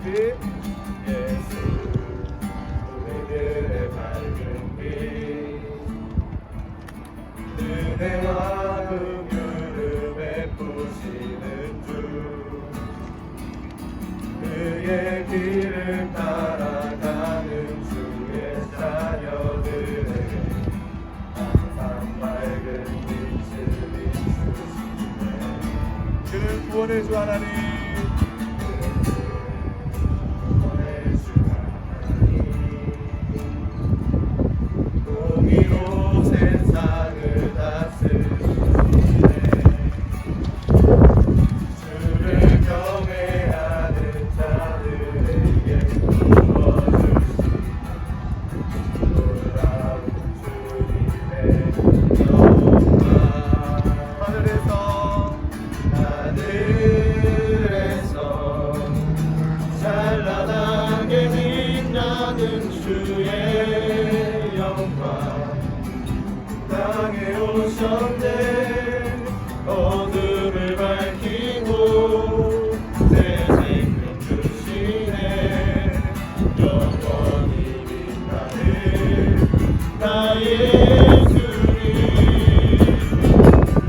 예수 우리들의 밝은 빛 은혜와 긍휼을 베푸시는 주 그의 길을 따라가는 주의 자녀들에게 항상 밝은 빛을 비추시네 그는 구원의 주 하나님 공의로 세상을 다스리시네 주를 경외하는 자들에게 부어주시네 놀라운 주님의 영광 하늘에서 찬란하게 빛나는 주의 영광 땅에 오셨네 어둠을 밝히고 새 생명 주시네 영원히 빛나는 나의 주님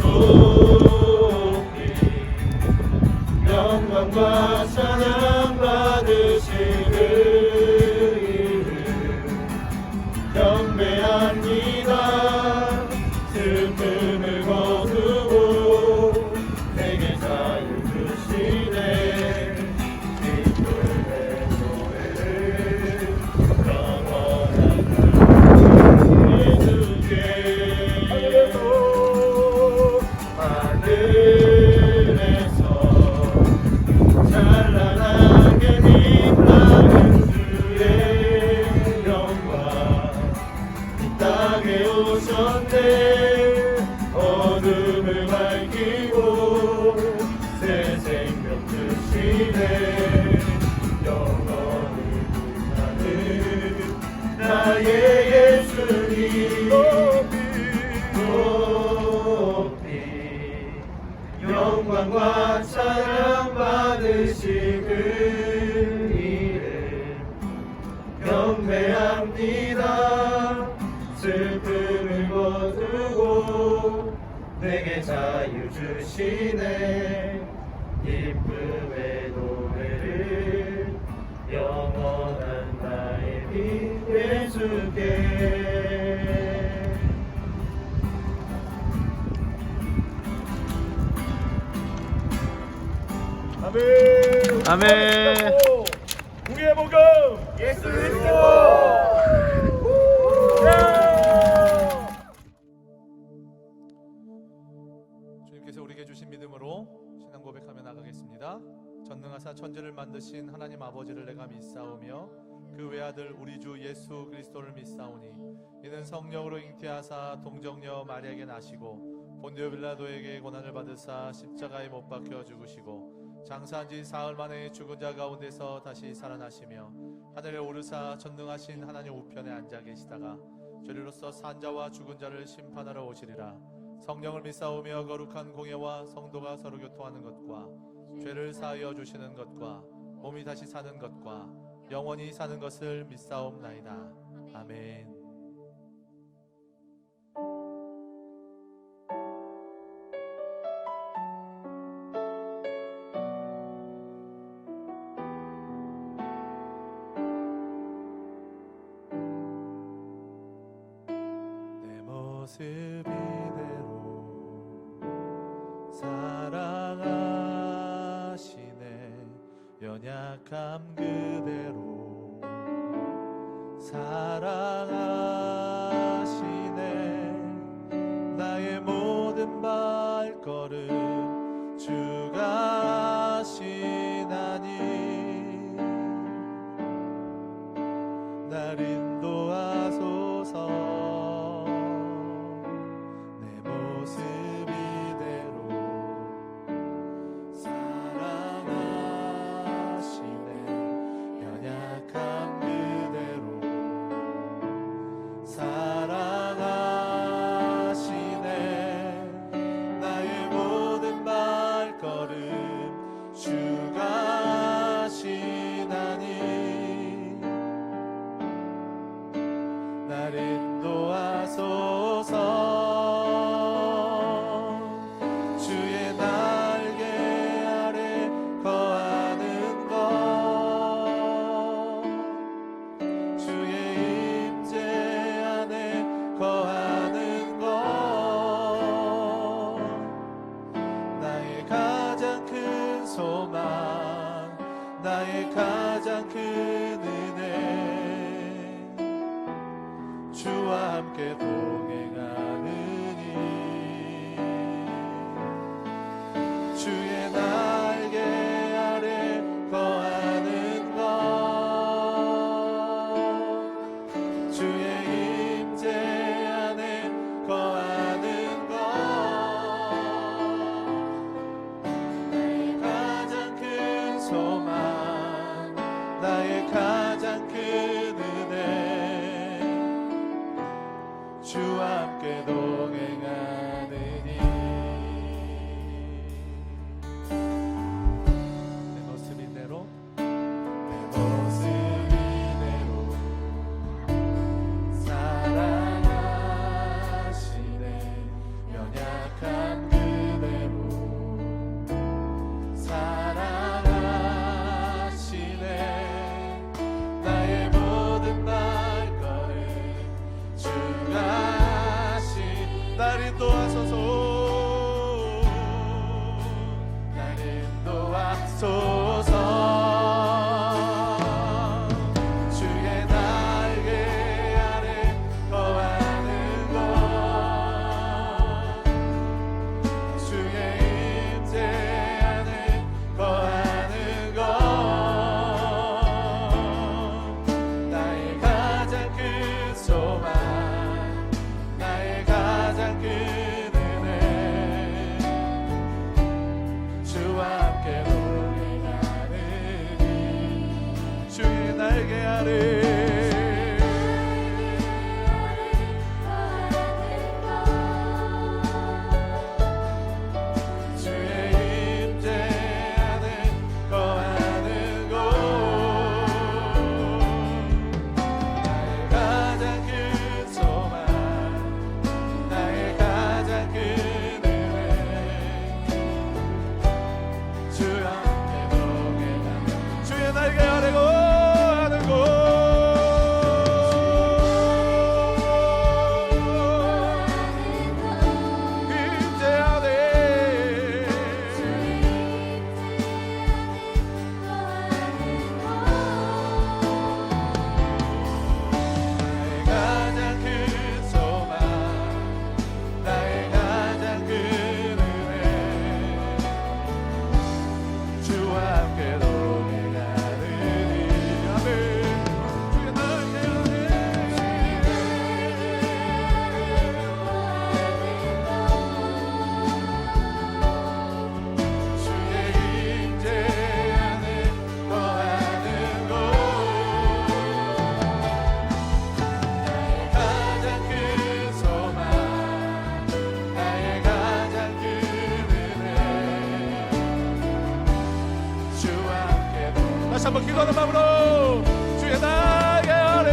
높이 영광과 찬양 받으시는 이름 경배합니다 슬픔을 거두고 내게 자유 주시네 기쁨의 노래를 영원한 예수께 하늘에서 찬란하게 빛나는 주의 영광 이 땅에 오셨네 어둠을 밝히고 새 생명 주시네 영원히 빛나는 나의 예수님 높이 영광과 찬양 받으시는 이름 경배합니다 슬픔을 거두고 내게 자유 주시네 기쁨의 노래를 영원한 나의 빛 예수께 아멘 아멘. 우리의 복음 예수 그리스도 주님께서 우리에게 주신 믿음으로 신앙 고백하며 나가겠습니다. 전능하사 천지를 만드신 하나님 아버지를 내가 믿사오며 그 외아들 우리 주 예수 그리스도를 믿사오니 이는 성령으로 잉태하사 동정녀 마리아에게 나시고 본디오 빌라도에게 고난을 받으사 십자가에 못 박혀 죽으시고 장사한 지 사흘 만에 죽은 자 가운데서 다시 살아나시며 하늘에 오르사 전능하신 하나님 우편에 앉아 계시다가 죄리로서 산 자와 죽은 자를 심판하러 오시리라. 성령을 믿사오며 거룩한 공예와 성도가 서로 교통하는 것과 죄를 사하여 주시는 것과 몸이 다시 사는 것과 영원히 사는 것을 믿사옵나이다. 아멘. 내 모습 이대로 사랑하시네. 연약함 그대로 사랑하시네. 나의 모든 발걸음 주가 하시나니 날 인도하소서. 내 모습 이대로 사랑하시네. 연약함 그대로 날 인도하소서. 주의 날개 아래 거하는 것, 주의 임재 안에 거하는 것, 나의 가장 큰 소망, 나의 가장 큰 은혜, 주와 함께 동행하느니. 주의 날개 아래 거하는 것, 주의 임재 안에 거하는 것, 나의 가장 큰 소망, 나의 가장 큰 은혜, 주와 함께 동행하느니. 내 모습 이대로, 내 모습 이대로 사랑하시네. 연약한 그대로 사랑하시네. 나의 모든 발걸음 주가 하신, 날 인도하소서. 날 인도하소서. 주의 날개 아래 거하는 것, 주의 임재 안에 거하는 것, 나의 가장 큰 소망, 나의 가장 큰 은혜, 주와 함께 동행하느니. 주의 날개 아래 주의 임재 안에 거하는 곳, 나의 가장 큰 소망, 나의 가장 큰 은혜, 주와 함께 동행하는. 주의 날개 아래 거하는 곳, 임재 안에 나의 가장 큰 소망, 나의 가장 큰 은혜, 주와 함께 동행하느니. 아멘. 주의 날개 주의 임재 안에 거하는 곳, 나의 가장 큰 소망, 나의 가장 큰 은혜, 주와 함께 다시 한번 기도하는 마음으로 주의 날개 아래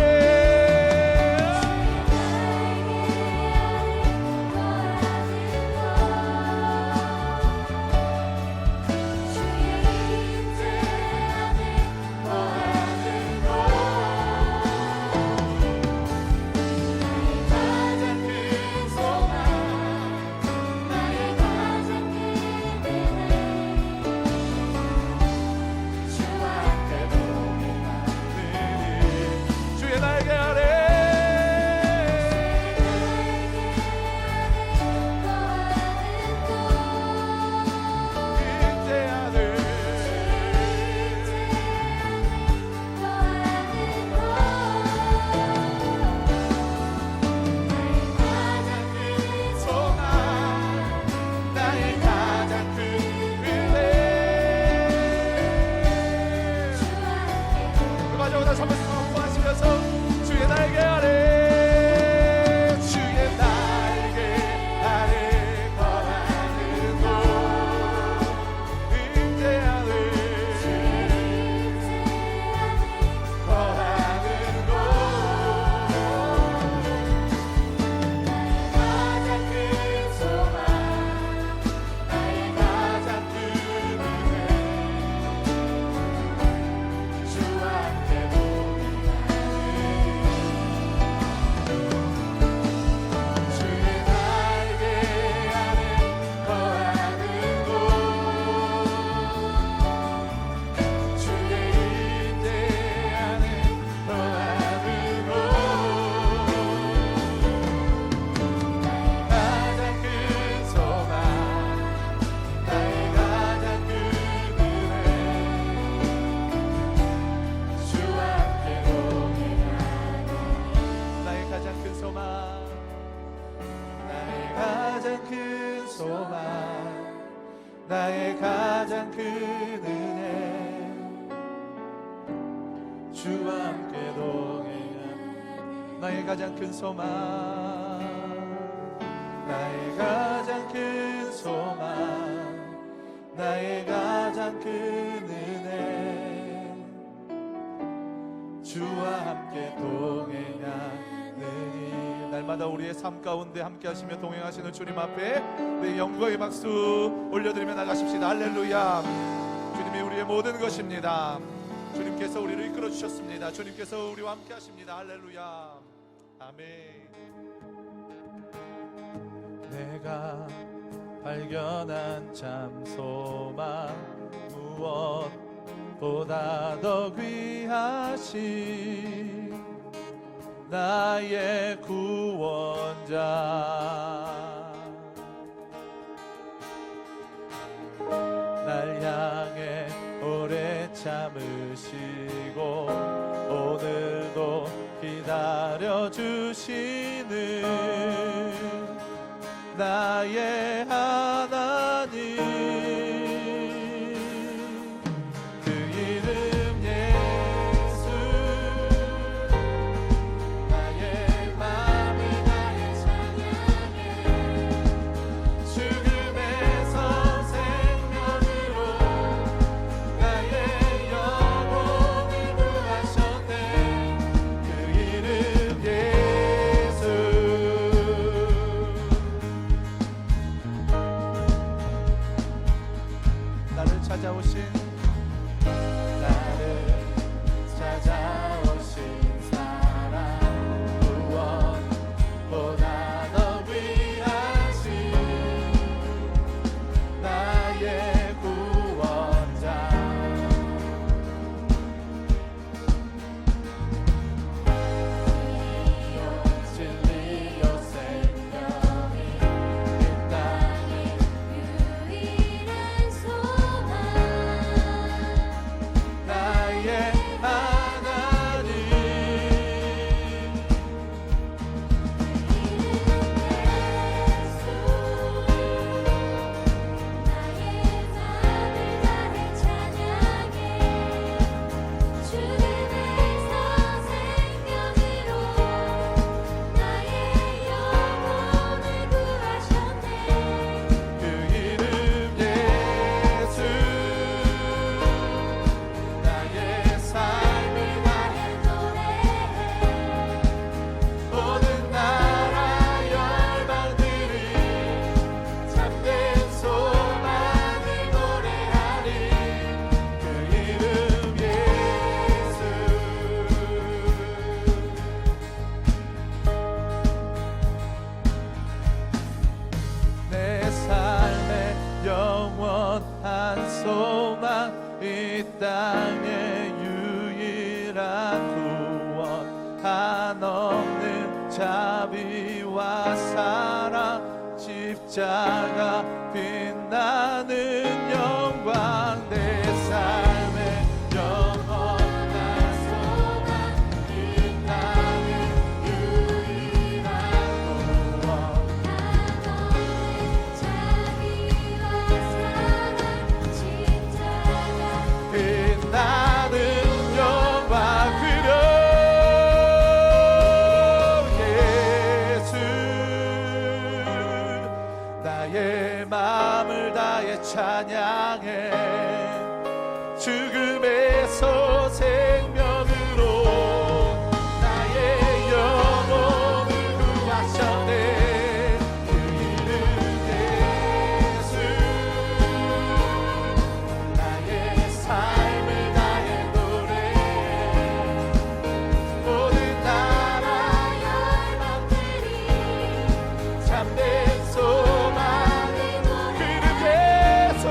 가장 큰 소망, 나의 가장 큰 은혜, 주와 함께 동행하느니. 나의 가장 큰 은혜 주와 함께 동행한 나의 가장 큰 소망 나의 가장 큰 소망 나의 가장 큰 은혜 주와 함께 동행하느니 날마다 우리의 삶 가운데 함께 하시며 동행하시는 주님 앞에 우리 영광의 박수 올려드리며 나가십시다. 할렐루야. 주님이 우리의 모든 것입니다. 주님께서 우리를 이끌어 주셨습니다. 주님께서 우리와 함께 하십니다. 할렐루야. 아멘. 내가 발견한 참 소망 무엇보다 더 귀하신 나의 구원자 날 향해 오래 참으시고 오늘도 기다려주시는 나의 하나님 그 이름 예수 나의 마음을 다해 찬양해 죽음에서 생명으로 나의 영혼을 구하셨네 그 이름 예수 나를 찾아오신 사랑 무엇보다 더 귀하신 나의 구원자 진리요 생명이 이 땅에 유일한 소망 나의 하나님 예수 나의 삶을 다해 찬양해 죽음에서 생명으로 나의 영혼을 구하셨네 그 이름 예수 나의 삶을 다해 노래해 모든 나라 열방들이 참된 소망을 노래하리 그 이름 예수 내 삶의 영원한 소망 이 땅의 유일한 구원 한없는 자비와 사랑 십자가 빛나는 영광 내 삶의 영원한 소망 이 땅의 유일한 구원 자비와 사랑 십자가 빛나는 영광 그려 예수 나의 마음을 다해 찬양해 죽음에서 생명으로 나의 영혼을 구하셨네 그 이름 예수 나의 삶을 다해 노래해 모든 나라 열방들이 참된 소망을 그릇해서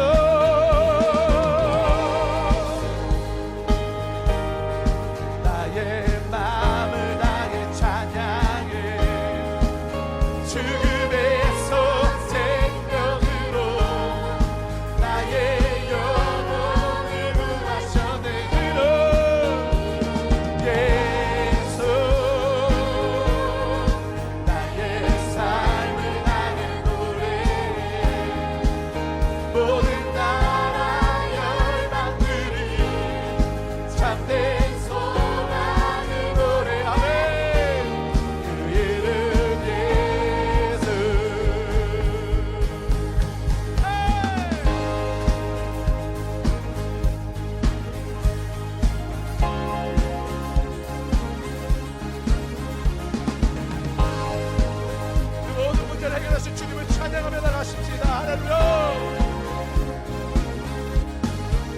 전능하신 주님을 찬양하며 나가십시다. 할렐루야.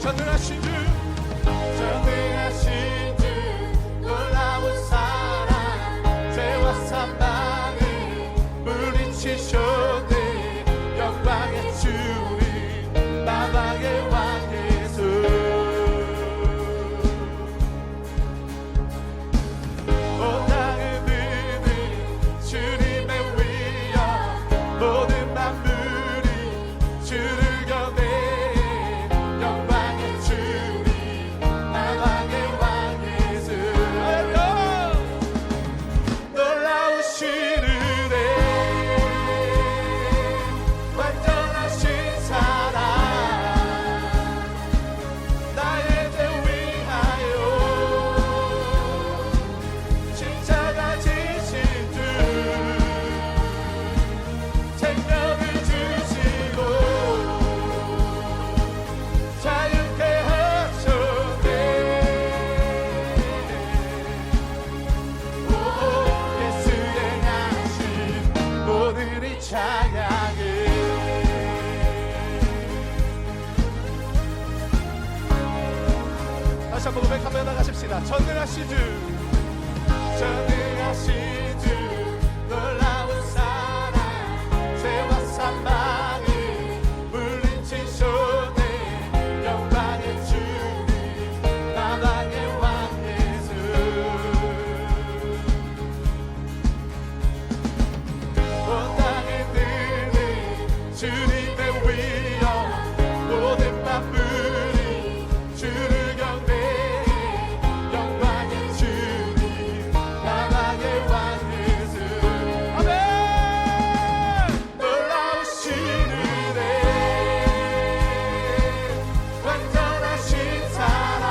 전능하신 주, 전능하신 주 놀라운 사랑 죄와 사망을 물리치셨네. 영광의 주님 마방의 왕 예수. 온 땅을 드는 주님의 위엄 모든 만물이 주를 경외. 영광의 주님 나방의 왕 예수. 놀라우신 은혜 완전하신 사랑 나의 죄 위하여 십자가 지신 주 생명을 주시고 자유케 하셨네. 오 예수의 양심 오늘이 찬양해. 다시 한번 고백하며 나가십시다. 전능하신 주, 전능하신 주 놀라운 사랑 죄와 사망을 물리치셨네. 영광의 주님 나방의 왕 예수. 온 땅에 드는 주님의 위엄 모든 만물이 주를 경배해. 영광의 주님 나방의 왕 예수. 아멘. 놀라우신 은혜 완전하신 사랑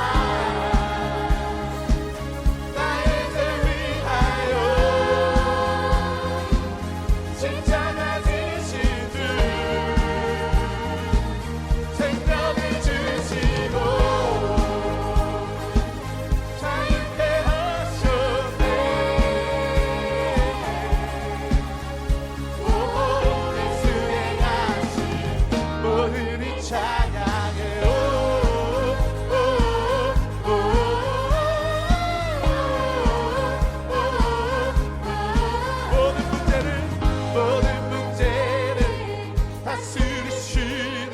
나의 죄 위하여 십자가 지신 주 생명을 주시고 자유케 하셨네. 오 예수의 양심 오늘이 찬양해. 모든 문제를 다스리시는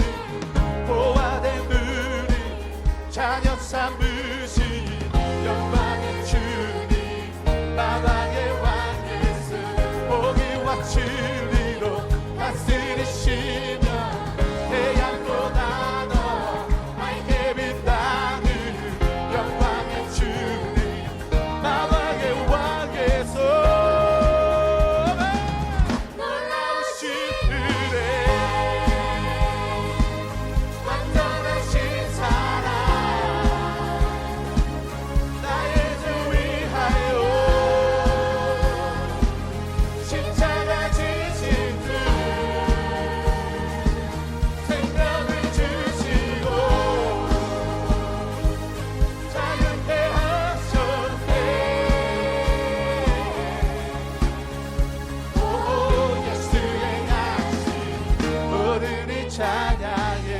보화된 분이 자녀 삼으신 영광의 주님 마방의 왕 예수. 복이와 진리로 다스리시며 태양도 나눠 밝게 빛나는 영광의 주님 마방의 왕 예수. 놀라우신 은혜 완전하신 사랑 나의 죄 위하여 십자가 지신 주 생명을 주시고 자유케 하셨네. 오 예수의 양심 오늘이 찬양해.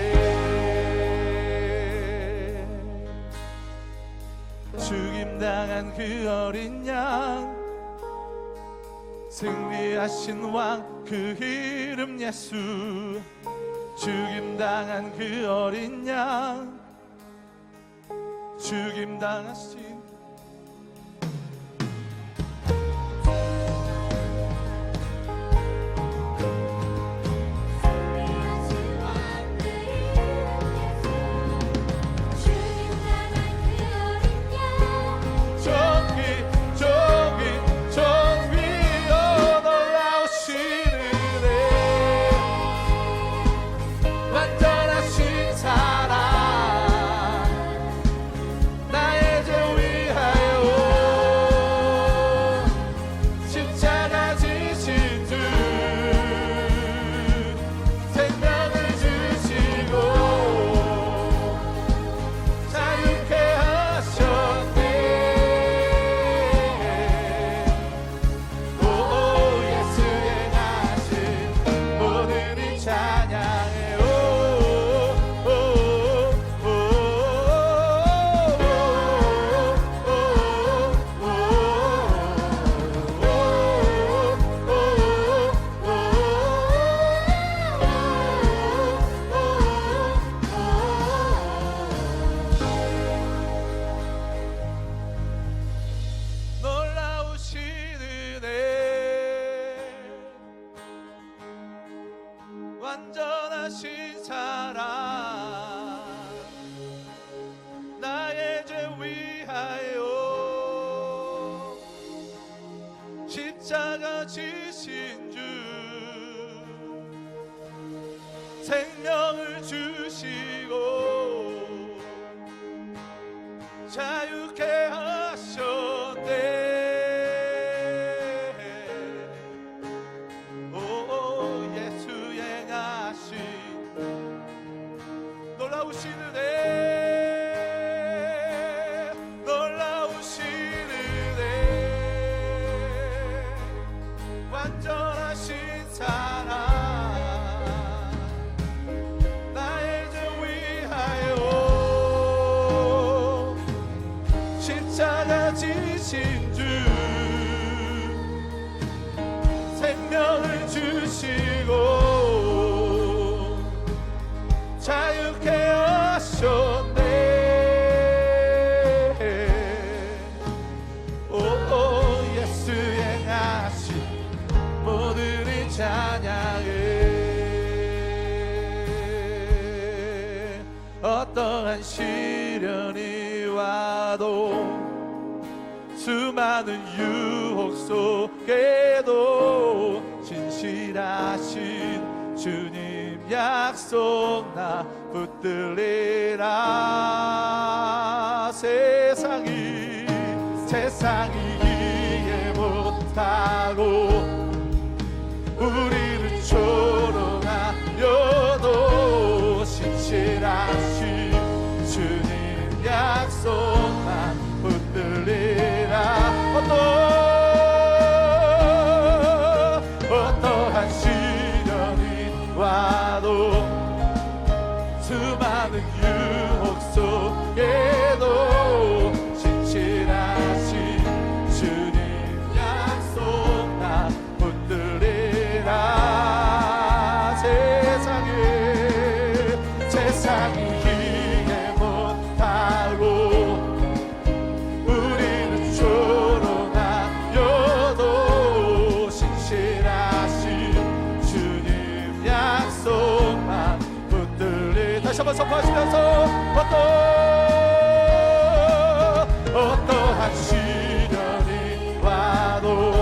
죽임당한 그 어린 양 승리하신 왕 그 이름 예수. 죽임당한 그 어린 양 죽임당하신 완전하신 사랑 나의 죄 완전하신 사랑 나의 죄 위하여 십자가 지신 주 생명을 주시고 자유케 하셨네. 오 예수 행하신 놀라우신 은혜 놀라우신 은혜 완전하신 사랑 나의 죄 위하여 십자가 지신 주 생명을 주시고 자유케 하셨네. 오 예수 행하신 모든 이 찬양을 어떠한 시련이 와도 수많은 유혹 속에도 진실하신 주님 약속 나 붙들리라. 세상이 이해 못하고 우리를 조롱하여도 신실하신 주님 약속만 붙들리라. 어떠한 시련이 와도 수많은 유혹 속에도 신실하신 주님 약속만 붙들리라. 세상이 이해 못하고 우리를 조롱하여도 신실하신 주님 약속만 붙들리. 다시 한번 선포하시면서 어떠한 시련이 와도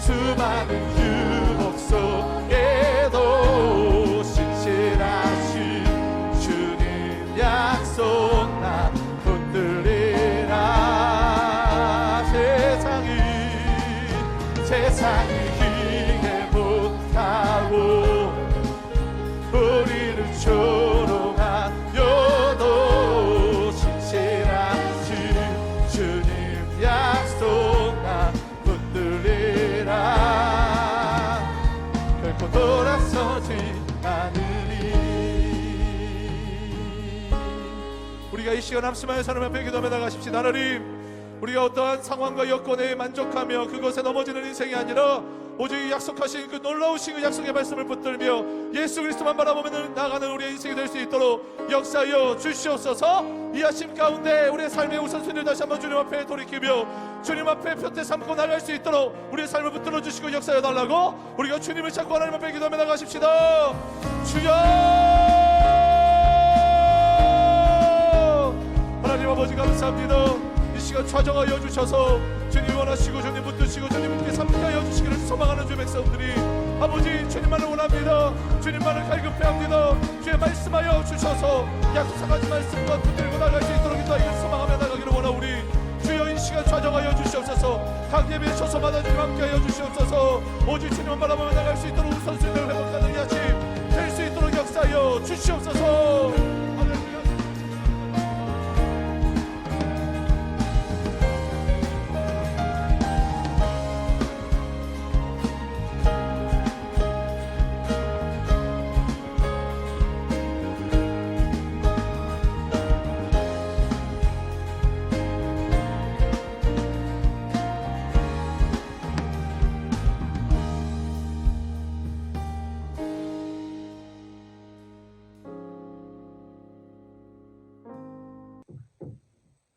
수많은 유혹 속에도 신실하신 주님 약속 나 붙들리라. 세상이 이해 못하고 우리를 조롱하여도 신실하신 주님 약속 나 붙들리라. 결코 돌아서지 않으리. 우리가 이 시간 함심하여 하나님 앞에 기도하며 나가십시다. 하나님, 우리가 어떠한 상황과 여건에 만족하며 그것에 넘어지는 인생이 아니라 오직 약속하신 그 놀라우신 그 약속의 말씀을 붙들며 예수 그리스도만 바라보며 나가는 우리의 인생이 될 수 있도록 역사하여 주시옵소서. 이 아침 가운데 우리의 삶의 우선순위를 다시 한번 주님 앞에 돌이키며 주님 앞에 표태 삼고 나갈 수 있도록 우리의 삶을 붙들어 주시고 역사해 달라고 우리가 주님을 찾고 하나님 앞에 기도하며 나가십시다. 주여, 하나님 아버지 감사합니다. 이 시간 좌정하여 주셔서 주님 원하시고 주님 붙드시고 주님께 삼게 하여 주시기를 소망하는 주의 백성들이 아버지 주님만을 원합니다. 주님만을 갈급해합니다. 주의 말씀하여 주셔서 약속하신 말씀과 붙들고 나갈 수 있도록 인도하기를 소망하며 나가기를 원하오니 주여 이 시간 좌정하여 주시옵소서. 각 예배의 처소마다 주님 함께하여 주시옵소서. 오직 주님만 바라보며 나갈 수 있도록 우선순위를 회복하는 이 아침 될 수 있도록 역사하여 주시옵소서.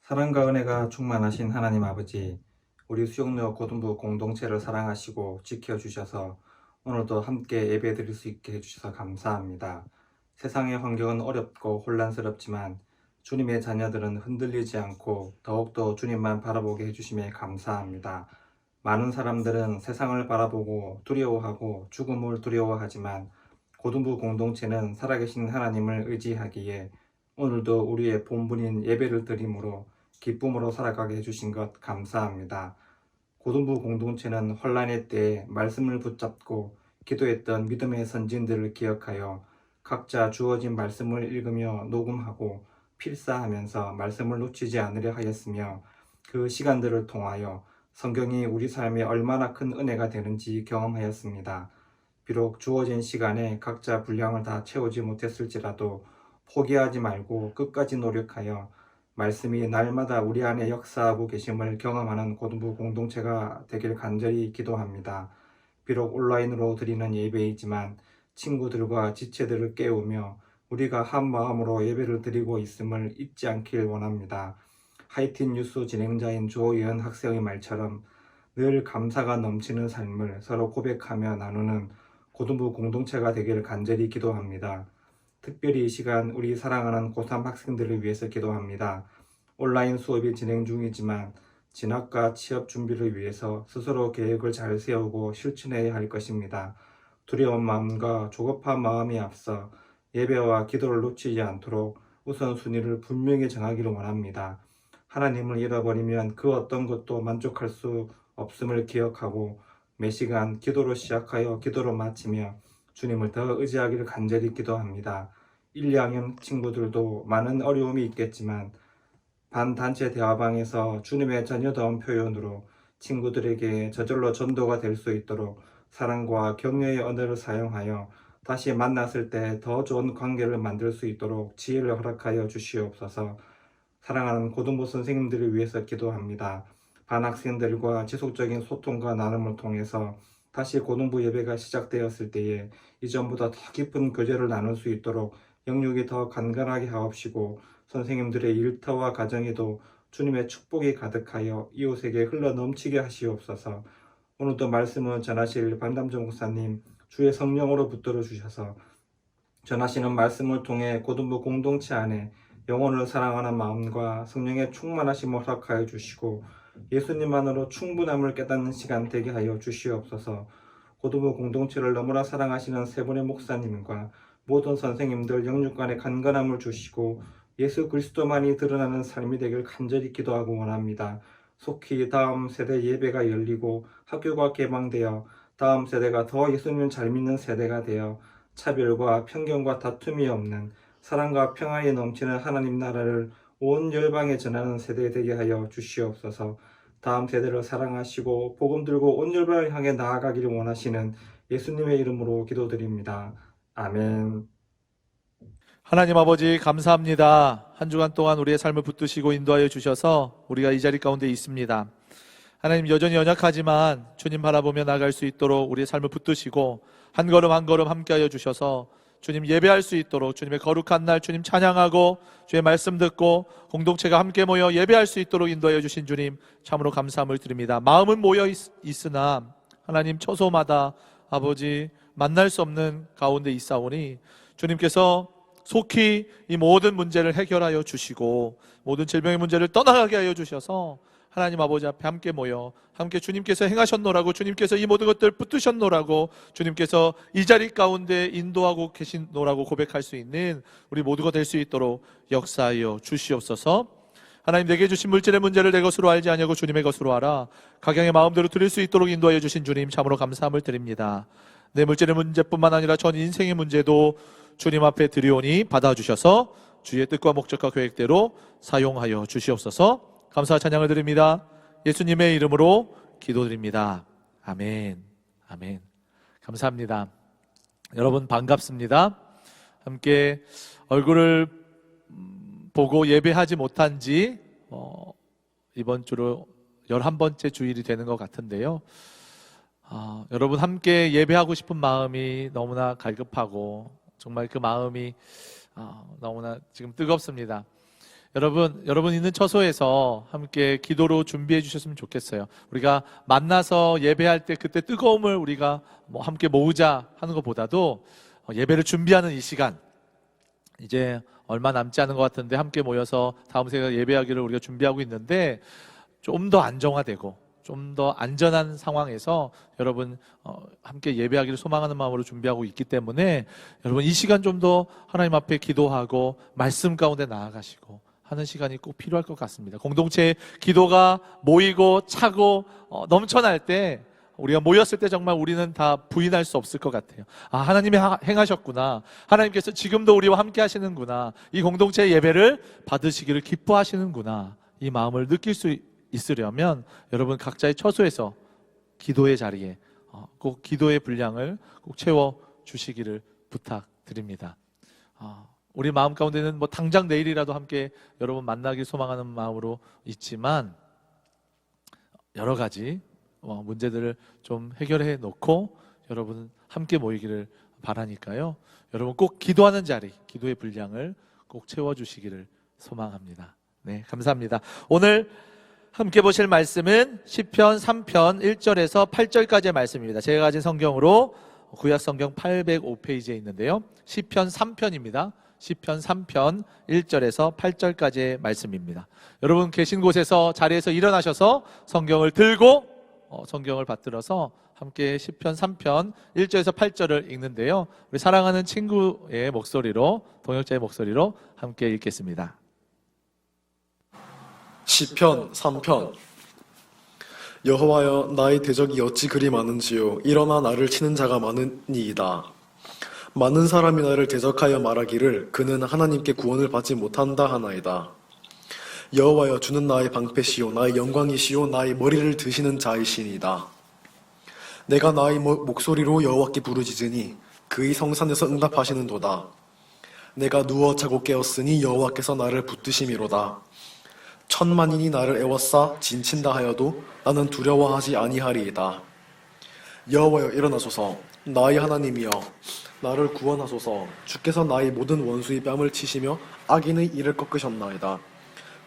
사랑과 은혜가 충만하신 하나님 아버지, 우리 수영로 고등부 공동체를 사랑하시고 지켜주셔서 오늘도 함께 예배 드릴 수 있게 해주셔서 감사합니다. 세상의 환경은 어렵고 혼란스럽지만 주님의 자녀들은 흔들리지 않고 더욱더 주님만 바라보게 해주심에 감사합니다. 많은 사람들은 세상을 바라보고 두려워하고 죽음을 두려워하지만 고등부 공동체는 살아계신 하나님을 의지하기에 오늘도 우리의 본분인 예배를 드림으로 기쁨으로 살아가게 해주신 것 감사합니다. 고등부 공동체는 혼란의 때에 말씀을 붙잡고 기도했던 믿음의 선진들을 기억하여 각자 주어진 말씀을 읽으며 녹음하고 필사하면서 말씀을 놓치지 않으려 하였으며 그 시간들을 통하여 성경이 우리 삶에 얼마나 큰 은혜가 되는지 경험하였습니다. 비록 주어진 시간에 각자 분량을 다 채우지 못했을지라도 포기하지 말고 끝까지 노력하여 말씀이 날마다 우리 안에 역사하고 계심을 경험하는 고등부 공동체가 되길 간절히 기도합니다. 비록 온라인으로 드리는 예배이지만 친구들과 지체들을 깨우며 우리가 한 마음으로 예배를 드리고 있음을 잊지 않길 원합니다. 하이틴 뉴스 진행자인 조예은 학생의 말처럼 늘 감사가 넘치는 삶을 서로 고백하며 나누는 고등부 공동체가 되기를 간절히 기도합니다. 특별히 이 시간 우리 사랑하는 고3 학생들을 위해서 기도합니다. 온라인 수업이 진행 중이지만 진학과 취업 준비를 위해서 스스로 계획을 잘 세우고 실천해야 할 것입니다. 두려운 마음과 조급한 마음이 앞서 예배와 기도를 놓치지 않도록 우선순위를 분명히 정하기를 원합니다. 하나님을 잃어버리면 그 어떤 것도 만족할 수 없음을 기억하고 매 시간 기도로 시작하여 기도로 마치며 주님을 더 의지하기를 간절히 기도합니다. 1, 2학년 친구들도 많은 어려움이 있겠지만 반단체 대화방에서 주님의 자녀다운 표현으로 친구들에게 저절로 전도가 될 수 있도록 사랑과 격려의 언어를 사용하여 다시 만났을 때 더 좋은 관계를 만들 수 있도록 지혜를 허락하여 주시옵소서. 사랑하는 고등부 선생님들을 위해서 기도합니다. 반 학생들과 지속적인 소통과 나눔을 통해서 다시 고등부 예배가 시작되었을 때에 이전보다 더 깊은 교제를 나눌 수 있도록 영육이 더 간간하게 하옵시고 선생님들의 일터와 가정에도 주님의 축복이 가득하여 이웃에게 흘러넘치게 하시옵소서. 오늘도 말씀을 전하실 반담정 목사님 주의 성령으로 붙들어 주셔서 전하시는 말씀을 통해 고등부 공동체 안에 영혼을 사랑하는 마음과 성령의 충만하심을 허락하여 주시고 예수님만으로 충분함을 깨닫는 시간 되게 하여 주시옵소서. 고등부 공동체를 너무나 사랑하시는 세 분의 목사님과 모든 선생님들 영육간의 간건함을 주시고 예수 그리스도만이 드러나는 삶이 되길 간절히 기도하고 원합니다. 속히 다음 세대 예배가 열리고 학교가 개방되어 다음 세대가 더 예수님을 잘 믿는 세대가 되어 차별과 편견과 다툼이 없는 사랑과 평안이 넘치는 하나님 나라를 온 열방에 전하는 세대 되게 하여 주시옵소서. 다음 세대를 사랑하시고 복음 들고 온 열방을 향해 나아가기를 원하시는 예수님의 이름으로 기도드립니다. 아멘. 하나님 아버지 감사합니다. 한 주간 동안 우리의 삶을 붙드시고 인도하여 주셔서 우리가 이 자리 가운데 있습니다. 하나님 여전히 연약하지만 주님 바라보며 나갈 수 있도록 우리의 삶을 붙드시고 한 걸음 한 걸음 함께하여 주셔서 주님 예배할 수 있도록 주님의 거룩한 날 주님 찬양하고 주의 말씀 듣고 공동체가 함께 모여 예배할 수 있도록 인도하여 주신 주님 참으로 감사함을 드립니다. 마음은 모여 있으나 하나님 처소마다 아버지 만날 수 없는 가운데 있사오니 주님께서 속히 이 모든 문제를 해결하여 주시고 모든 질병의 문제를 떠나가게 하여 주셔서 하나님 아버지 앞에 함께 모여 함께 주님께서 행하셨노라고 주님께서 이 모든 것들 붙드셨노라고 주님께서 이 자리 가운데 인도하고 계신노라고 고백할 수 있는 우리 모두가 될 수 있도록 역사하여 주시옵소서. 하나님 내게 주신 물질의 문제를 내 것으로 알지 아니하고 주님의 것으로 알아 각양의 마음대로 드릴 수 있도록 인도하여 주신 주님 참으로 감사함을 드립니다. 내 물질의 문제뿐만 아니라 전 인생의 문제도 주님 앞에 드리오니 받아주셔서 주의 뜻과 목적과 계획대로 사용하여 주시옵소서. 감사와 찬양을 드립니다. 예수님의 이름으로 기도드립니다. 아멘. 아멘. 감사합니다. 여러분 반갑습니다. 함께 얼굴을 보고 예배하지 못한 지 이번 주로 11번째 주일이 되는 것 같은데요. 여러분 함께 예배하고 싶은 마음이 너무나 갈급하고 정말 그 마음이 너무나 지금 뜨겁습니다. 여러분 있는 처소에서 함께 기도로 준비해 주셨으면 좋겠어요. 우리가 만나서 예배할 때 그때 뜨거움을 우리가 함께 모으자 하는 것보다도 예배를 준비하는 이 시간, 이제 얼마 남지 않은 것 같은데 함께 모여서 다음 세가 예배하기를 우리가 준비하고 있는데 좀 더 안정화되고 좀 더 안전한 상황에서 여러분 함께 예배하기를 소망하는 마음으로 준비하고 있기 때문에 여러분 이 시간 좀 더 하나님 앞에 기도하고 말씀 가운데 나아가시고 하는 시간이 꼭 필요할 것 같습니다. 공동체의 기도가 모이고 차고 넘쳐날 때 우리가 모였을 때 정말 우리는 다 부인할 수 없을 것 같아요. 아, 하나님이 행하셨구나. 하나님께서 지금도 우리와 함께 하시는구나. 이 공동체의 예배를 받으시기를 기뻐하시는구나. 이 마음을 느낄 수 있으려면 여러분 각자의 처소에서 기도의 자리에 꼭 기도의 분량을 꼭 채워 주시기를 부탁드립니다. 우리 마음 가운데는 당장 내일이라도 함께 여러분 만나길 소망하는 마음으로 있지만 여러 가지 문제들을 좀 해결해 놓고 여러분 함께 모이기를 바라니까요. 여러분 꼭 기도하는 자리, 기도의 분량을 꼭 채워주시기를 소망합니다. 네, 감사합니다. 오늘 함께 보실 말씀은 시편 3편 1절에서 8절까지의 말씀입니다. 제가 가진 성경으로 구약 성경 805페이지에 있는데요. 시편 3편입니다. 시편 3편 1절에서 8절까지의 말씀입니다. 여러분 계신 곳에서 자리에서 일어나셔서 성경을 들고 성경을 받들어서 함께 시편 3편 1절에서 8절을 읽는데요. 우리 사랑하는 친구의 목소리로, 동역자의 목소리로 함께 읽겠습니다. 시편 3편. 여호와여, 나의 대적이 어찌 그리 많은지요. 일어나 나를 치는 자가 많으니이다. 많은 사람이 나를 대적하여 말하기를 그는 하나님께 구원을 받지 못한다 하나이다. 여호와여, 주는 나의 방패시요 나의 영광이시요 나의 머리를 드시는 자이시니이다. 내가 나의 목소리로 여호와께 부르짖으니 그의 성산에서 응답하시는도다. 내가 누워 자고 깨었으니 여호와께서 나를 붙드심이로다. 천만인이 나를 애워싸 진친다 하여도 나는 두려워하지 아니하리이다. 여호와여, 일어나소서. 나의 하나님이여, 나를 구원하소서. 주께서 나의 모든 원수의 뺨을 치시며 악인의 이를 꺾으셨나이다.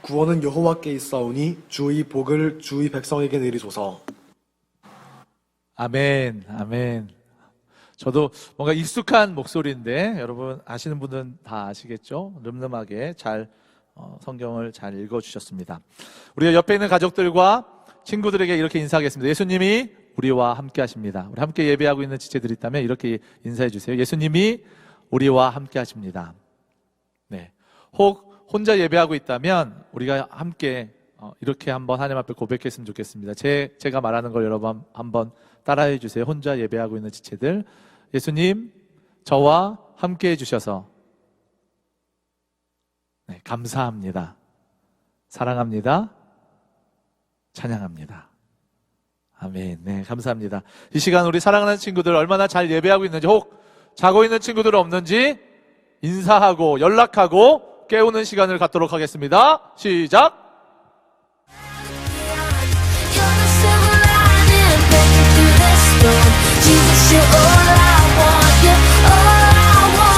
구원은 여호와께 있사오니 주의 복을 주의 백성에게 내리소서. 아멘, 아멘. 저도 뭔가 익숙한 목소리인데 여러분 아시는 분들은 다 아시겠죠? 늠름하게 잘 성경을 잘 읽어주셨습니다. 우리가 옆에 있는 가족들과 친구들에게 이렇게 인사하겠습니다. 예수님이 우리와 함께 하십니다. 우리 함께 예배하고 있는 지체들이 있다면 이렇게 인사해 주세요. 예수님이 우리와 함께 하십니다. 네. 혹 혼자 예배하고 있다면 우리가 함께 이렇게 한번 하나님 앞에 고백했으면 좋겠습니다. 제가 말하는 걸 여러분 한번 따라해 주세요. 혼자 예배하고 있는 지체들, 예수님 저와 함께 해주셔서 네, 감사합니다. 사랑합니다. 찬양합니다. 아멘. 네, 감사합니다. 이 시간 우리 사랑하는 친구들 얼마나 잘 예배하고 있는지, 혹 자고 있는 친구들 없는지 인사하고 연락하고 깨우는 시간을 갖도록 하겠습니다. 시작! Jesus, you're all I want, you're all I want.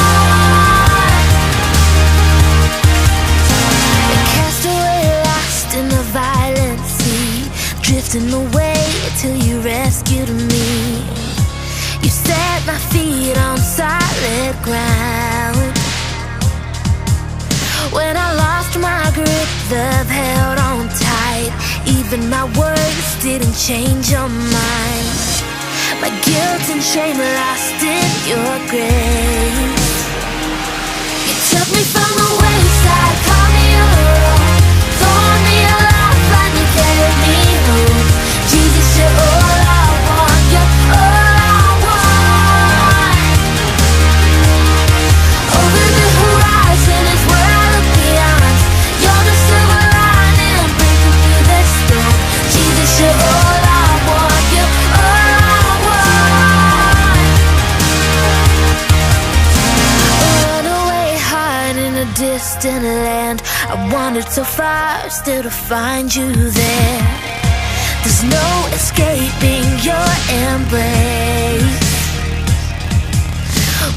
Cast away, lost in the violent sea, drifting away till you rescued me. You set my feet on solid ground. When I lost my grip, love held on tight. Even my words didn't change your mind. My guilt and shame lost in your grace. You took me from the wayside, called me your own, tore me alive, and you carried me home. Jesus, you're all I want, you're all I want. Over the horizon is where I look beyond. You're the silver lining, breaking through the storm. Jesus, you're all I want, you're all I want. A runaway heart in a distant land. I wandered so far, still to find you there. There's no escaping your embrace.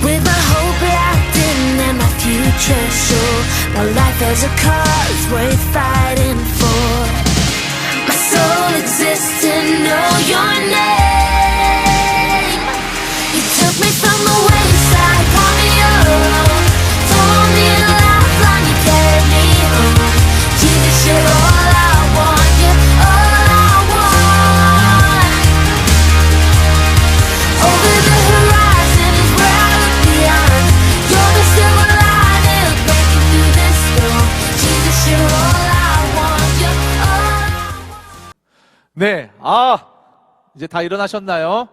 With my hope locked in and my future sure, Now life has a cause worth fighting for. My soul exists to know your name. You took me from the wayside, called me up, told me a lifeline, you carried me home. Jesus, you're all I want, you're all I want. Over the horizon is where I look beyond. You're the silver lining breaking through this storm. Jesus, you're all I want, you're all I want. 네, 이제 다 일어나셨나요?